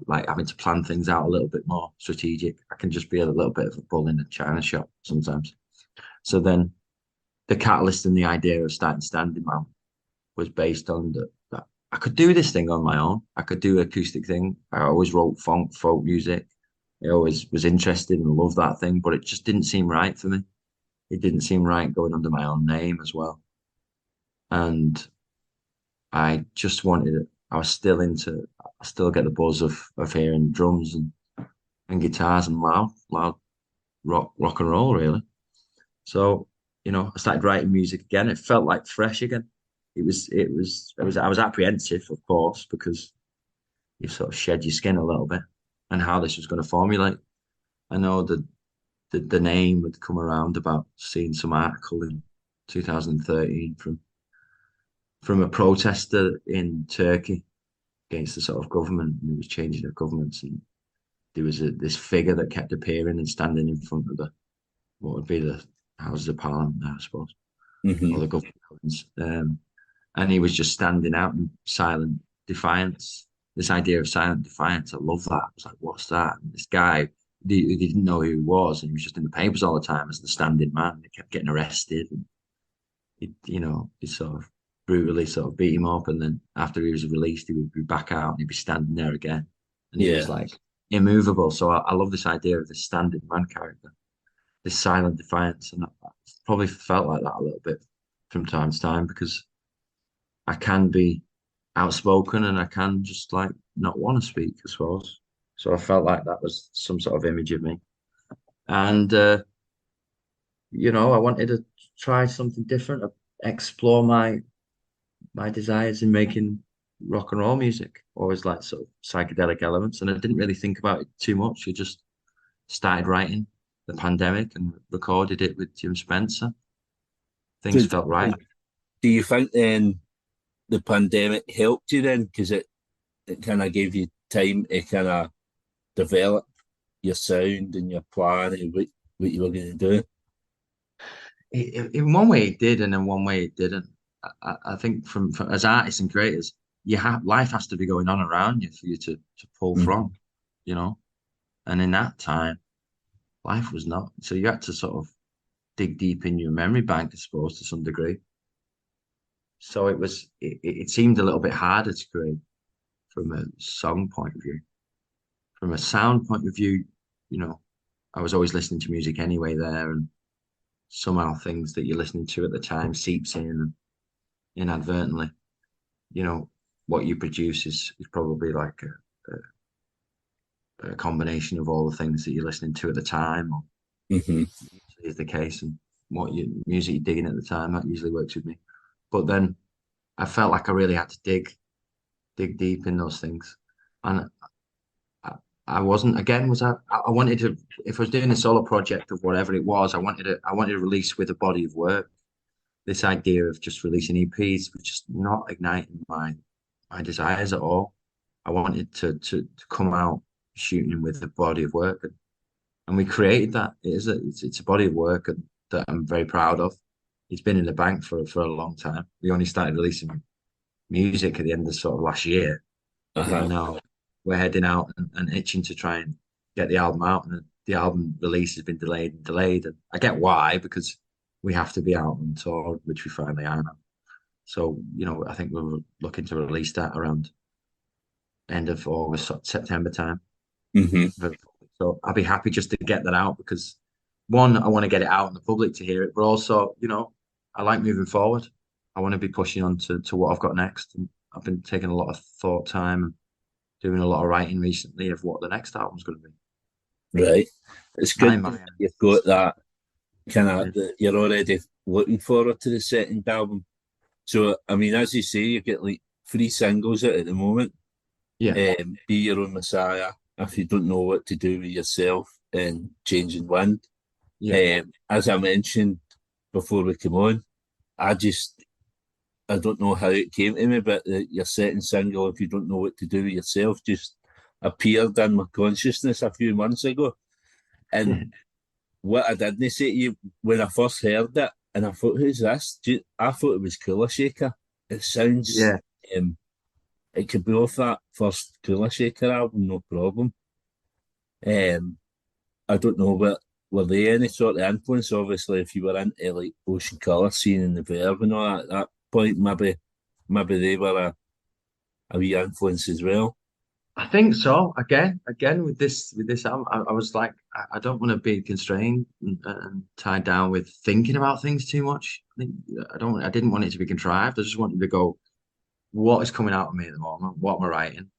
Like having to plan things out a little bit more strategic. I can just be a little bit of a bull in a china shop sometimes. So then the catalyst and the idea of starting Standin Man was based on that I could do this thing on my own. I could do acoustic thing. I always wrote folk music. I always was interested and loved that thing, but it just didn't seem right for me. It didn't seem right going under my own name as well. And I just wanted it. I still get the buzz of hearing drums and guitars and loud rock and roll, really. So, I started writing music again. It felt like fresh again. I was apprehensive, of course, because you sort of shed your skin a little bit and how this was going to formulate. I know that the name had come around about seeing some article in 2013 from a protester in Turkey against the sort of government who was changing the governments, and there was this figure that kept appearing and standing in front of what would be the Houses of Parliament, I suppose, or Hmm. the government buildings. And he was just standing out in silent defiance. This idea of silent defiance, I love that. I was like, what's that? And this guy, he didn't know who he was, and he was just in the papers all the time as the Standin Man. He kept getting arrested, and he sort of brutally sort of beat him up, and then after he was released, he would be back out and he'd be standing there again, and he was Yeah. like immovable. So I love this idea of this Standin Man character, this silent defiance, and I probably felt like that a little bit from time to time because I can be outspoken and I can just like not want to speak, I suppose. So I felt like that was some sort of image of me. And I wanted to try something different, explore my desires in making rock and roll music, always like sort of psychedelic elements. And I didn't really think about it too much. I just started writing the pandemic and recorded it with Jim Spencer. So Things felt right. do you think then the pandemic helped you then? Because it kind of gave you time to kind of develop your sound and your plan and what you were going to do? In one way it did, and in one way it didn't. I think from as artists and creators, life has to be going on around you for you to pull Hmm. from, you know. And in that time, life was not. So you had to sort of dig deep in your memory bank, I suppose, to some degree. So it seemed a little bit harder to create from a song point of view. From a sound point of view, you know, I was always listening to music anyway there, and somehow things that you're listening to at the time seeps in and inadvertently, you know, what you produce is probably like a combination of all the things that you're listening to at the time, or Hmm. is the case, and what you music you're digging at the time. That usually works with me. But then I felt like I really had to dig deep in those things, and I wasn't again. I wanted to if I was doing a solo project of whatever it was, I wanted to release with a body of work. This idea of just releasing EPs was just not igniting my desires at all. I wanted to come out shooting with a body of work, and we created that. It's a body of work that I'm very proud of. It's been in the bank for a long time. We only started releasing music at the end of sort of last year, Uh-huh. and now we're heading out and itching to try and get the album out. And the album release has been delayed and delayed, and I get why because we have to be out on tour, which we finally are now. So, I think we're looking to release that around end of August, September time. Hmm. So I'll be happy just to get that out because one, I want to get it out in the public to hear it, but also, I like moving forward. I want to be pushing on to what I've got next. And I've been taking a lot of thought time and doing a lot of writing recently of what the next album's going to be. Right. It's My good that mind. you've got that kind of, Yeah. that you're already looking forward to the second album. So, I mean, as you say, you get like three singles out at the moment. Yeah. Be Your Own Messiah, If You Don't Know What to Do with Yourself, and Changing Wind. Yeah. As I mentioned before we come on, I just, I don't know how it came to me, but your second single, If You Don't Know What to Do with Yourself, just appeared in my consciousness a few months ago. And what I didn't say to you when I first heard it, and I thought, who's this? I thought it was Cooler Shaker. It sounds, Yeah. um, it could be off that first Cooler Shaker album, no problem. Um, I don't know, but were there any sort of influence? Obviously, if you were into like Ocean Colour scene and the Verve and all that, at that point, maybe they were a wee influence as well. I think so. Again with this album, I was like, I don't want to be constrained and tied down with thinking about things too much. I didn't want it to be contrived. I just wanted to go, what is coming out of me at the moment? What am I writing?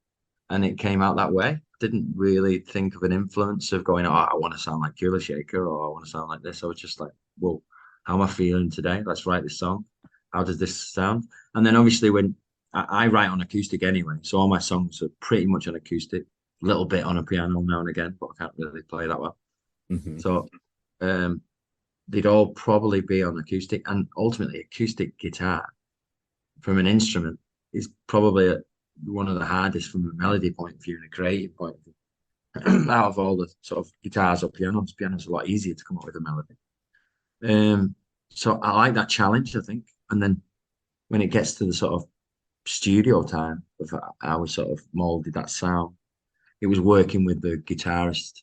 And it came out that way. I didn't really think of an influence of going, oh, I want to sound like Killer Shaker or I want to sound like this. I was just like, well, how am I feeling today? Let's write this song. How does this sound? And then obviously when I write on acoustic anyway, so all my songs are pretty much on acoustic, a little bit on a piano now and again, but I can't really play that well. Hmm. So um, they'd all probably be on acoustic, and ultimately acoustic guitar from an instrument is probably one of the hardest from a melody point of view and a creative point of view. Out of all the sort of guitars or pianos are a lot easier to come up with a melody. Um, so I like that challenge, I think. And then when it gets to the sort of studio time of how we sort of molded that sound, it was working with the guitarist,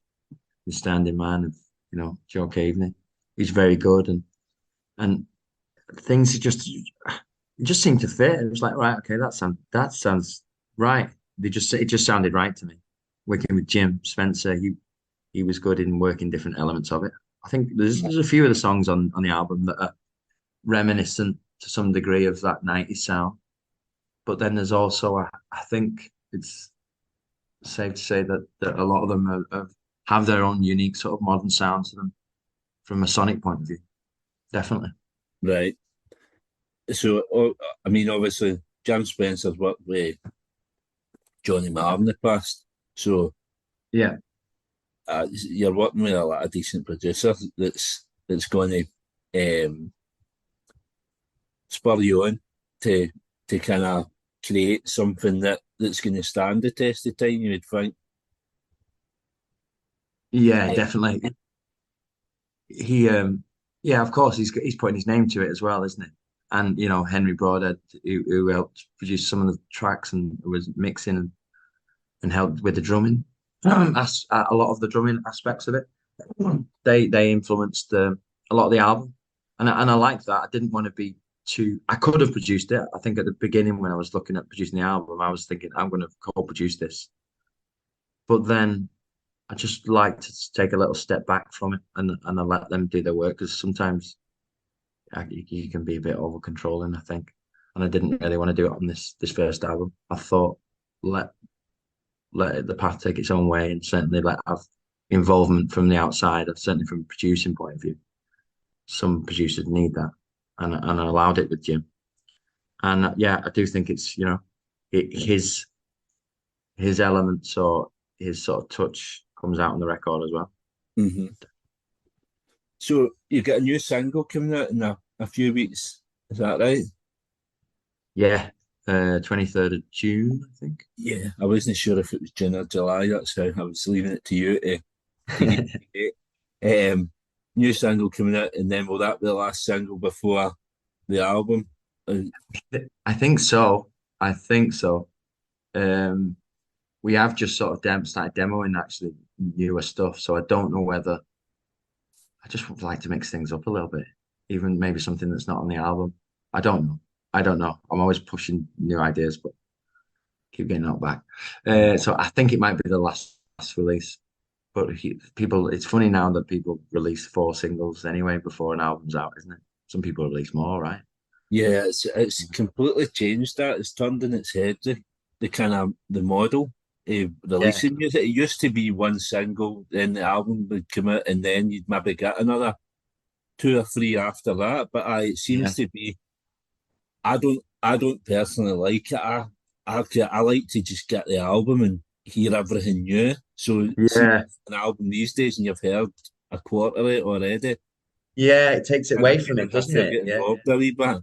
the Standin Man of, Joe Caveney. He's very good, and things it just seemed to fit. It was like, right, okay, that sounds right. It just sounded right to me. Working with Jim Spencer, he was good in working different elements of it. I think there's a few of the songs on the album that are reminiscent to some degree of that 90s sound. But then there's also I think it's safe to say that a lot of them have their own unique sort of modern sound to them from a sonic point of view. Definitely. Right. So, I mean, obviously, Jim Spencer's worked with Johnny Marr in the past. So, Yeah. you're working with a lot of decent producers that's going to spur you on to kind of create something that's going to stand the test of time. You would think. Yeah, definitely. He yeah, of course he's putting his name to it as well, isn't he? And Henry Broadhead, who helped produce some of the tracks and was mixing and helped with the drumming, a lot of the drumming aspects of it. They influenced a lot of the album, and I liked that. I didn't want to be too. I could have produced it. I think at the beginning when I was looking at producing the album, I was thinking I'm going to co-produce this, but then I just like to take a little step back from it and I let them do their work because sometimes you can be a bit over controlling, I think. And I didn't really want to do it on this first album. I thought let the path take its own way and certainly let have involvement from the outside, and certainly from a producing point of view. Some producers need that, and I allowed it with Jim. And yeah, I do think it's his elements or his sort of touch comes out on the record as well. Hmm. So, you get a new single coming out in a few weeks. Is that right? Yeah, 23rd of June, I think. Yeah, I wasn't sure if it was June or July. That's how I was leaving it to you to give me the date. New single coming out, and then will that be the last single before the album? Uh, I think so. I think so. Um, we have just sort of started demoing actually newer stuff, so I don't know whether I just would like to mix things up a little bit, even maybe something that's not on the album. I don't know. I don't know. I'm always pushing new ideas, but keep getting knocked back. So I think it might be the last release. But people, it's funny now that people release 4 singles anyway before an album's out, isn't it? Some people release more, right? yeah, it's completely changed that. It's turned in its head the kind of the model. Yeah, releasing music. It used to be one single, then the album would come out, and then you'd maybe get another two or three after that. But it yeah, seems to be. I don't personally like it. I like to just get the album and hear everything new. So see yeah, an album these days, and you've heard a quarter of it already. yeah. It takes it And I away kind from of it, have doesn't to it? get Yeah, involved a wee bit.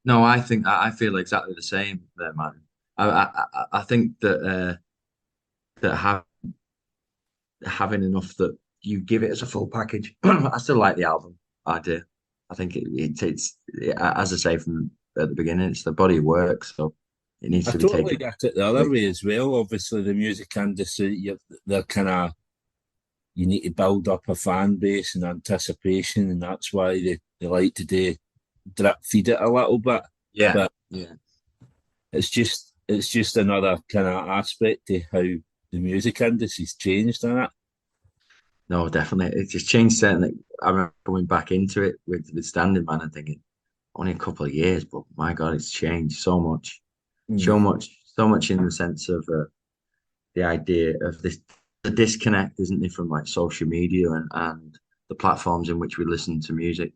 No, I think I feel exactly the same there, man. I think that that having enough that you give it as a full package. I still like the album idea. I think as I say from at the beginning, it's the body of work, so it needs I to be totally taken. get it the other way as well. Obviously, the music industry, they're kind of you need to build up a fan base and anticipation, and that's why they like to do drip feed it a little bit. Yeah, But yeah. it's just another kind of aspect to how the music industry's changed in it. No, definitely. It just changed certainly. I remember coming back into it with Standing Man and thinking, only a couple of years, but my God, it's changed so much. Mm. So much in the sense of the idea of this the disconnect, isn't there, from like social media and the platforms in which we listen to music.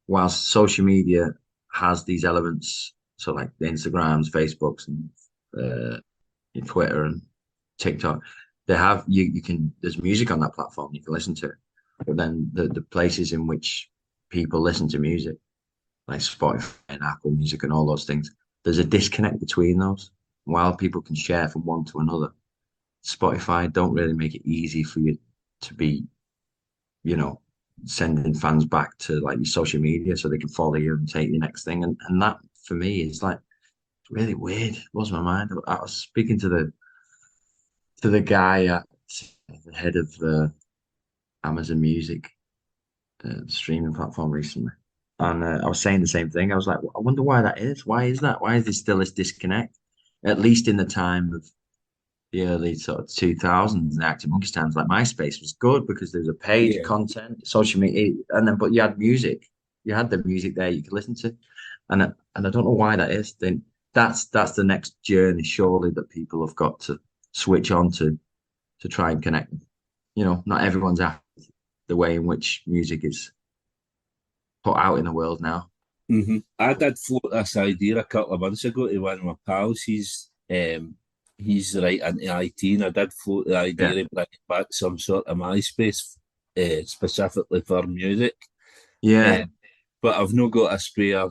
Whilst social media has these elements, so like the Instagrams, Facebooks, and Twitter and TikTok, they have you can there's music on that platform you can listen to it. But then the places in which people listen to music, like Spotify and Apple Music and all those things, there's a disconnect between those. While people can share from one to another, Spotify don't really make it easy for you to be, you know, sending fans back to like your social media so they can follow you and take your next thing. And that for me is like really weird. It blows my mind. I was speaking to the guy at the head of Amazon Music, the streaming platform recently. And I was saying the same thing. I was like, I wonder why that is. Why is that? Why is there still this disconnect? At least in the time of the early sort of 2000s and Active Monkeys times, like MySpace was good because there was a page of Yeah. content, social media, and then but you had music, you had the music there you could listen to, and I don't know why that is. Then that's the next journey, surely, that people have got to switch on to try and connect. You know, not everyone's happy the way in which music is put out in the world now. I did float this idea a couple of months ago to one of my pals. He's right into IT, and I did float the Yeah, idea of bringing back some sort of MySpace, specifically for music. yeah, Uh, but I've not got a spare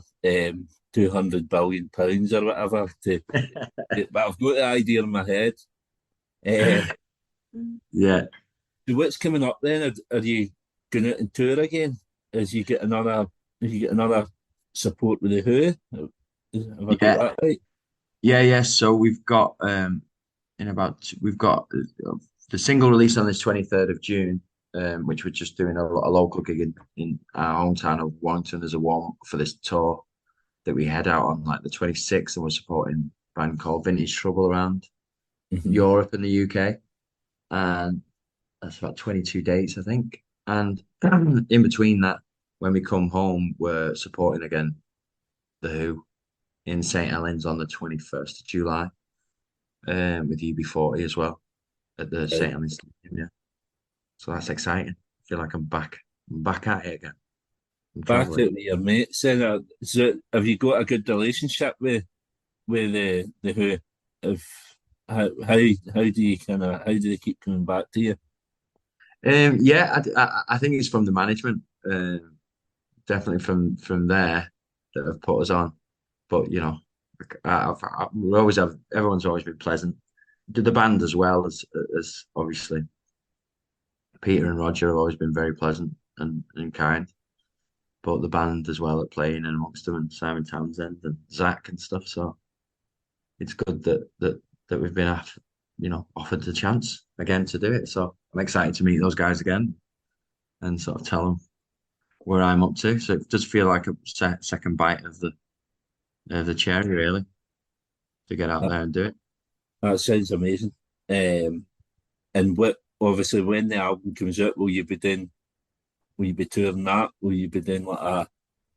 £200 billion or whatever to. But I've got the idea in my head. Uh, yeah. so what's coming up then? Are you going out and tour again? As you get another, as you get another support with the Who? Have I got Yeah, that right? yeah. So we've got we've got the single release on this 23rd of June, which we're just doing a local gig in our hometown of Warrington. There's a one for this tour that we head out on like the 26th, and we're supporting a band called Vintage Trouble around Hmm. Europe and the UK, and that's about 22 dates, I think. And in between that, when we come home, we're supporting again the Who in St Helens on the 21st of July, with UB40 as well at the St Helens Stadium, yeah. So that's exciting. I feel like I'm back at it again. I'm Back traveling. out with your mates, then. Have you got a good relationship with the Who? Of how do you how do they keep coming back to you? Yeah, I think it's from the management, definitely from there that have put us on. But you know, we always have everyone's always been pleasant. The band as well as obviously Peter and Roger have always been very pleasant and kind. But the band as well at playing and amongst them and Simon Townsend and Zach and stuff. So it's good that we've been offered the chance again to do it. So I'm excited to meet those guys again and sort of tell them where I'm up to. So it does feel like a second bite of the cherry, really, to get out That, there and do it. that sounds amazing. And what obviously when the album comes out, will you be touring that? Will you be doing like a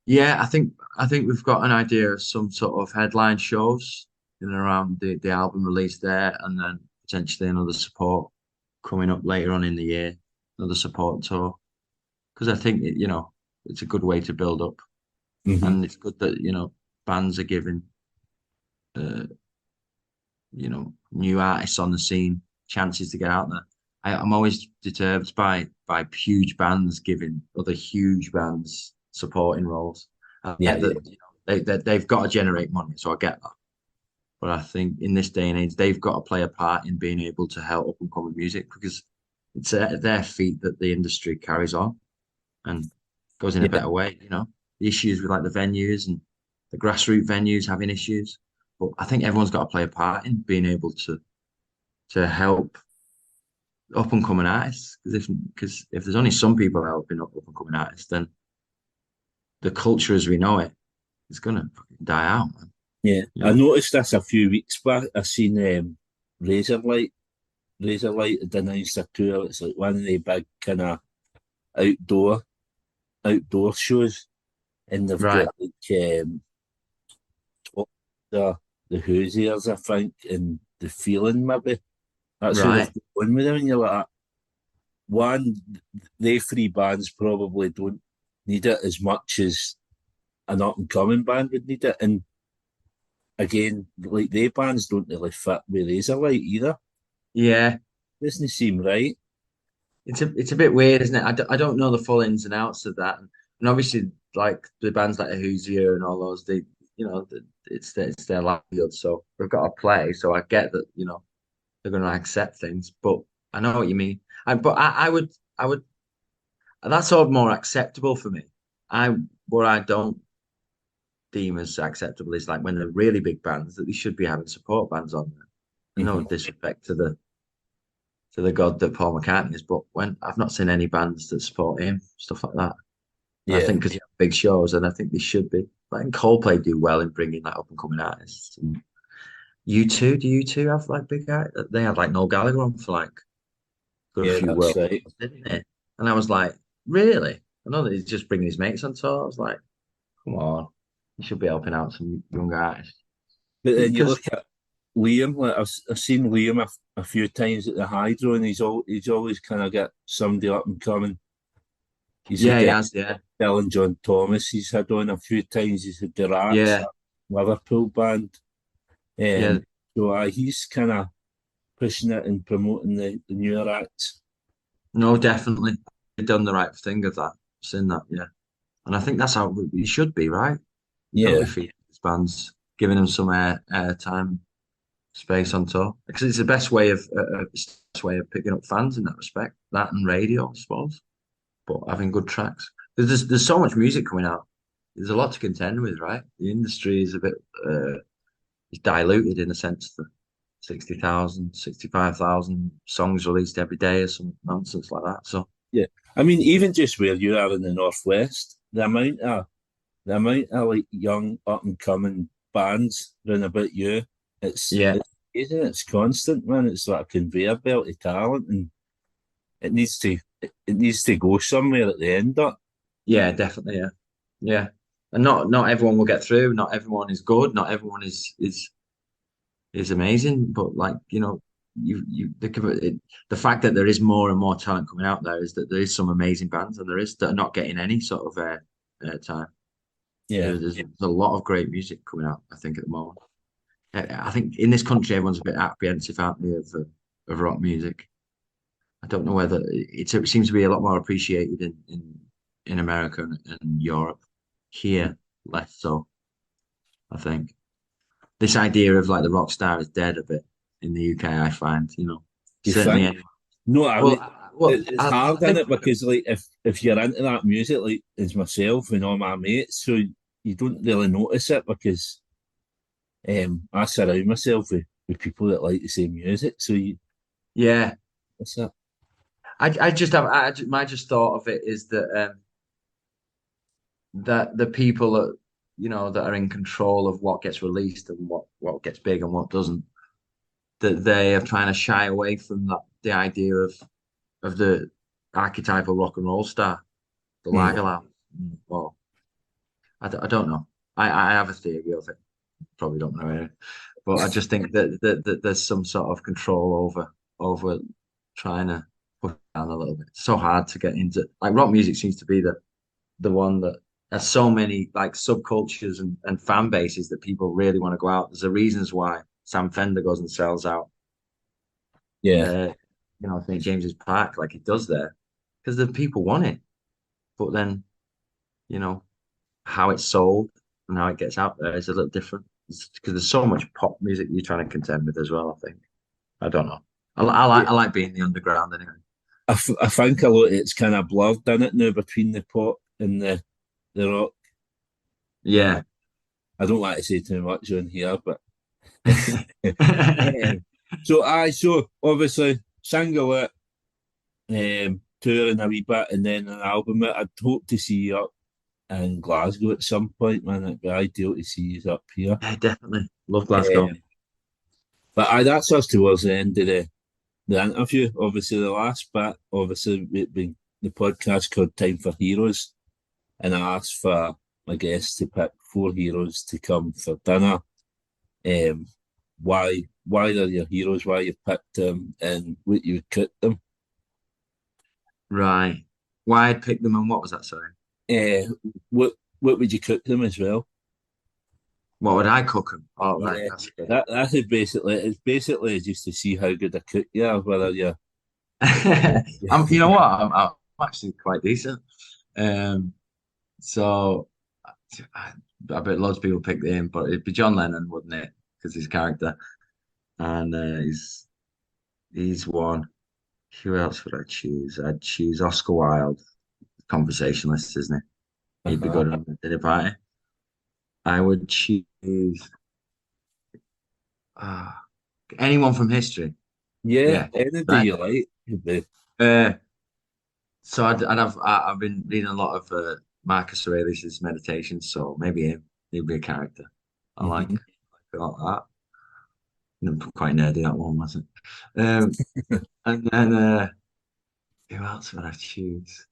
Yeah, I think we've got an idea of some sort of headline shows in and around the album release there, and then potentially another support coming up later on in the year, another support tour. Because I think it's a good way to build up, Hmm. and it's good that bands are giving new artists on the scene chances to get out there. I'm always disturbed by huge bands giving other huge bands supporting roles. I Yeah, get yeah, that they've got to generate money, so I get that. But I think in this day and age, they've got to play a part in being able to help up and coming music because it's at their feet that the industry carries on and goes in a yeah. better way. The issues with like the venues and the grassroots venues having issues. But I think everyone's got to play a part in being able to help up and coming artists. Because if there's only some people helping up and coming artists, then the culture as we know it is gonna fucking die out, man. Yeah. You I know? noticed this a few weeks back. I seen Razorlight. Razorlight had announced a tour. It's like one of the big kind of outdoor outdoor shows, and they've Right, got like the the Hoosiers, I think, and the Feeling maybe. That's who they've right. got on with them, and you're like, one, they three bands probably don't need it as much as an up and coming band would need it, and again, like they bands don't really fit with Razorlight either. Yeah, Doesn't seem right. it's a bit weird, isn't it? I don't know the full ins and outs of that, and obviously, like the bands like Hoosier and all those, it's their livelihood, so they've got to play. So I get that, they're going to accept things, but I know what you mean. But I would, that's sort of more acceptable for me. What I don't deem as acceptable is like when they're really big bands that they should be having support bands on there. And no Hmm. disrespect to the god that Paul McCartney is, but when I've not seen any bands that support him, stuff like that. And I Yeah, think because you have big shows, and I think they should be. Like Coldplay do well in bringing like up and coming artists. And U2, do U2 have like big artists? They had like Noel Gallagher on for like got a yeah, few that's world right. tours, didn't it? And I was like, really? I know that he's just bringing his mates on tour. I was like, come on, you should be helping out some younger artists. But then you Because look at Liam. Like I've seen Liam a few times at the Hydro, and he's always kind of got somebody up and coming. He's yeah, had he has, yeah, Dylan John Thomas. He's had on a few times. He's had the Rats, yeah, that Liverpool band. yeah. So he's kind of pushing it and promoting the newer acts. No, definitely, they've done the right thing of that. Seen that, yeah, and I think that's how it should be, right? Got to be Yeah, feeding these bands, giving them some air time, space on tour, because it's the best way of picking up fans in that respect. That and radio, I suppose. But having good tracks. There's so much music coming out. There's a lot to contend with, right? The industry is a bit is diluted in the sense that 60,000, 65,000 songs released every day or some nonsense like that. So yeah. I mean, even just where you are in the northwest, the amount of like young up and coming bands round about you, yeah, it's amazing. It's constant, man. It's like a conveyor belt of talent, and it needs to it needs to go somewhere at the end of yeah, definitely, yeah, yeah. And not everyone will get through. Not everyone is good. Not everyone is amazing. But like the fact that there is more and more talent coming out there is that there is some amazing bands and there is that are not getting any sort of time. Yeah, There's a lot of great music coming out, I think, at the moment. I think in this country, everyone's a bit apprehensive, aren't they, of rock music. I don't know whether it seems to be a lot more appreciated in America and Europe. Here, less so, I think. This idea of like the rock star is dead a bit in the UK, I find, you certainly. think? No, I Well, mean it's I hard in think, it because like if you're into that music, like as myself and all my mates, so you don't really notice it because I surround myself with people that like the same music, so you yeah, that's it. I just have, my just thought of it is that the people that are in control of what gets released and what gets big and what doesn't, that they are trying to shy away from the idea of the archetypal rock and roll star, the Mm. lager lad. Well, I don't know. I have a theory of it. Probably don't know it. But I just think that there's some sort of control over trying to push it down a little bit. It's so hard to get into. Like rock music seems to be the one that has so many like subcultures and fan bases that people really want to go out. There's the reasons why Sam Fender goes and sells out, Yeah, uh, St. James's Park like it does there because the people want it. But then, you know, how it's sold and how it gets out there is a little different because there's so much pop music you're trying to contend with as well. I think. I don't know. yeah. I like being the underground anyway. I think a lot it's kind of blurred in it now between the pop and the rock. Yeah. I don't like to say too much on here, but so obviously single it, touring a wee bit, and then an album. I'd hope to see you up in Glasgow at some point, man. It'd be ideal to see you up here. Yeah, definitely. Love Glasgow. But that's us towards the end of the interview. Obviously, the last bit, obviously, being the podcast called Time for Heroes, and I asked for my guests to pick 4 heroes to come for dinner. Why they're your heroes, why you picked them, and what you would cook them. Right. Why I'd pick them and what was that, sorry? What would you cook them as well? What would I cook them? Oh, right. Yeah, That's good. that's it basically. It's basically just to see how good a cook you are, whether you're. You know what? I'm actually quite decent. Um, so I bet loads of people picked him, but it'd be John Lennon, wouldn't it? Because his character, and he's one. Who else would I choose? I'd choose Oscar Wilde, conversationalist, isn't he? He'd be good on the dinner party. I would choose uh, anyone from history. Yeah, Yeah, anybody right. you like. Could be. Uh, so I've been reading a lot of Marcus Aurelius's meditations, so maybe him. He'd be a character. I Mhm. like that. And quite nerdy that one, wasn't it? And then who else would I choose?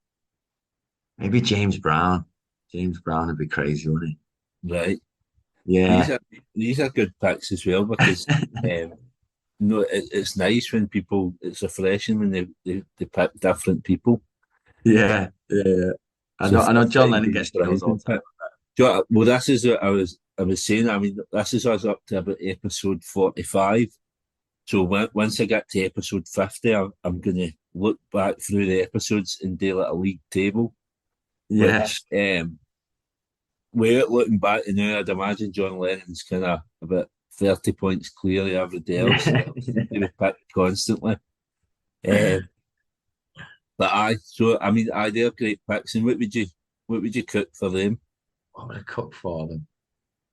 Maybe James Brown. James Brown would be crazy, wouldn't Right. he? These Yeah. are these are good picks as well because um, it's nice when people it's refreshing when they pick different people. Yeah. So I know first John time Lennon James gets killed all Brown the time. pick. Well, this is what I was saying. I mean, this is us up to about episode 45. So once I get to episode 50, I'm going to look back through the episodes and do like a league table, Yeah. which without looking back to now, I'd imagine John Lennon's kind of about 30 points clear of everybody else. He was picked constantly. Um, but I mean, they're great picks. And what would you cook for them? What would I cook for them?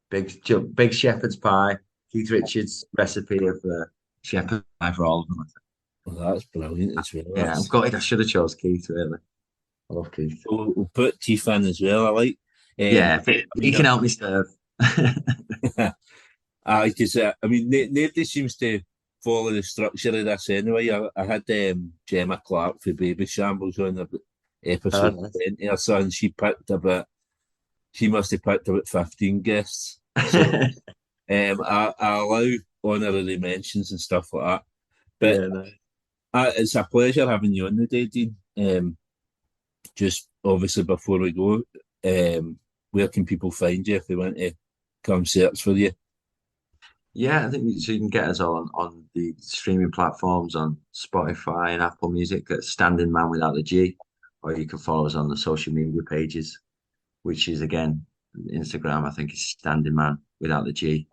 Big shepherd's pie. Keith Richards' recipe of shepherd's pie for all of them. Well, that's brilliant as well. Yeah, I'm That's, gutted. I should have chose Keith, really. I love Keith. we'll put teeth in as well. I like. Yeah, I he mean, can help me serve. because I mean, nobody seems to follow the structure of this anyway. I had Gemma Clark for Baby Shambles on about Oh, episode nice. 20 or so, and she must have picked about 15 guests. So I allow honorary mentions and stuff like that. But Yeah, nice. it's a pleasure having you on the day, Dean. Just obviously before we go, where can people find you if they want to come search for you? Yeah, I think so. You can get us all on the streaming platforms on Spotify and Apple Music at Standin Man without the G, or you can follow us on the social media pages, which is again Instagram. I think is Standin Man without the G.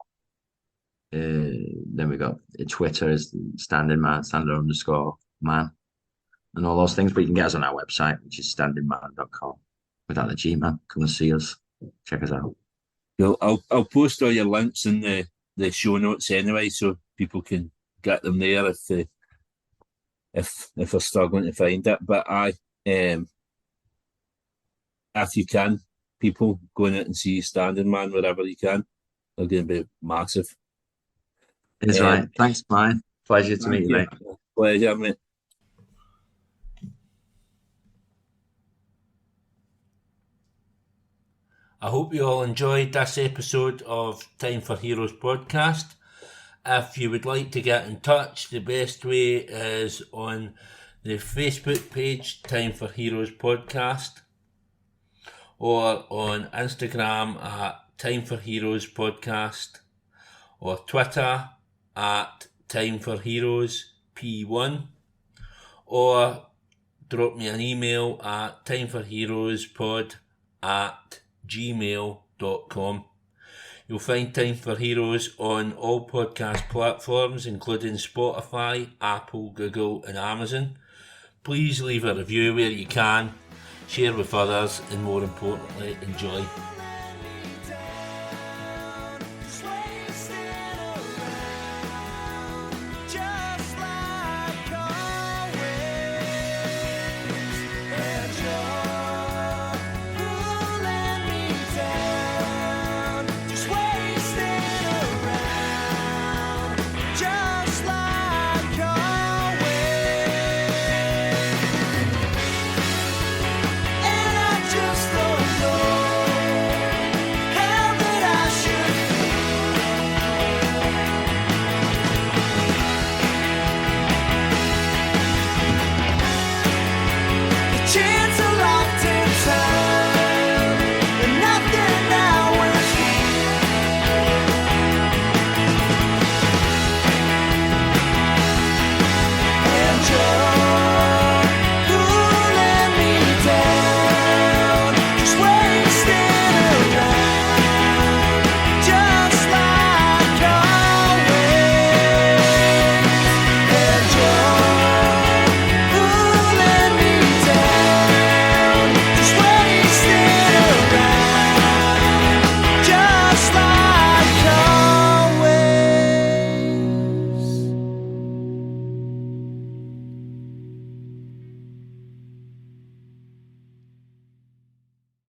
Then we got Twitter is Standin Man, Standard_man, and all those things. But you can get us on our website, which is standinman.com without the G, man. Come and see us. Check us out. I'll post all your links in the show notes anyway, so people can get them there if they're struggling to find it. But if you can, people going out and see Standing Man wherever you can, they're going to be massive. It's right. Thanks, Brian. Pleasure to meet you, mate. Pleasure, mate. I hope you all enjoyed this episode of Time for Heroes podcast. If you would like to get in touch, the best way is on the Facebook page, Time for Heroes Podcast, or on Instagram at Time for Heroes Podcast, or Twitter at Time for Heroes P1, or drop me an email at timeforheroespod@gmail.com. You'll find Time for Heroes on all podcast platforms, including Spotify, Apple, Google and Amazon. Please leave a review where you can, share with others, and more importantly, enjoy.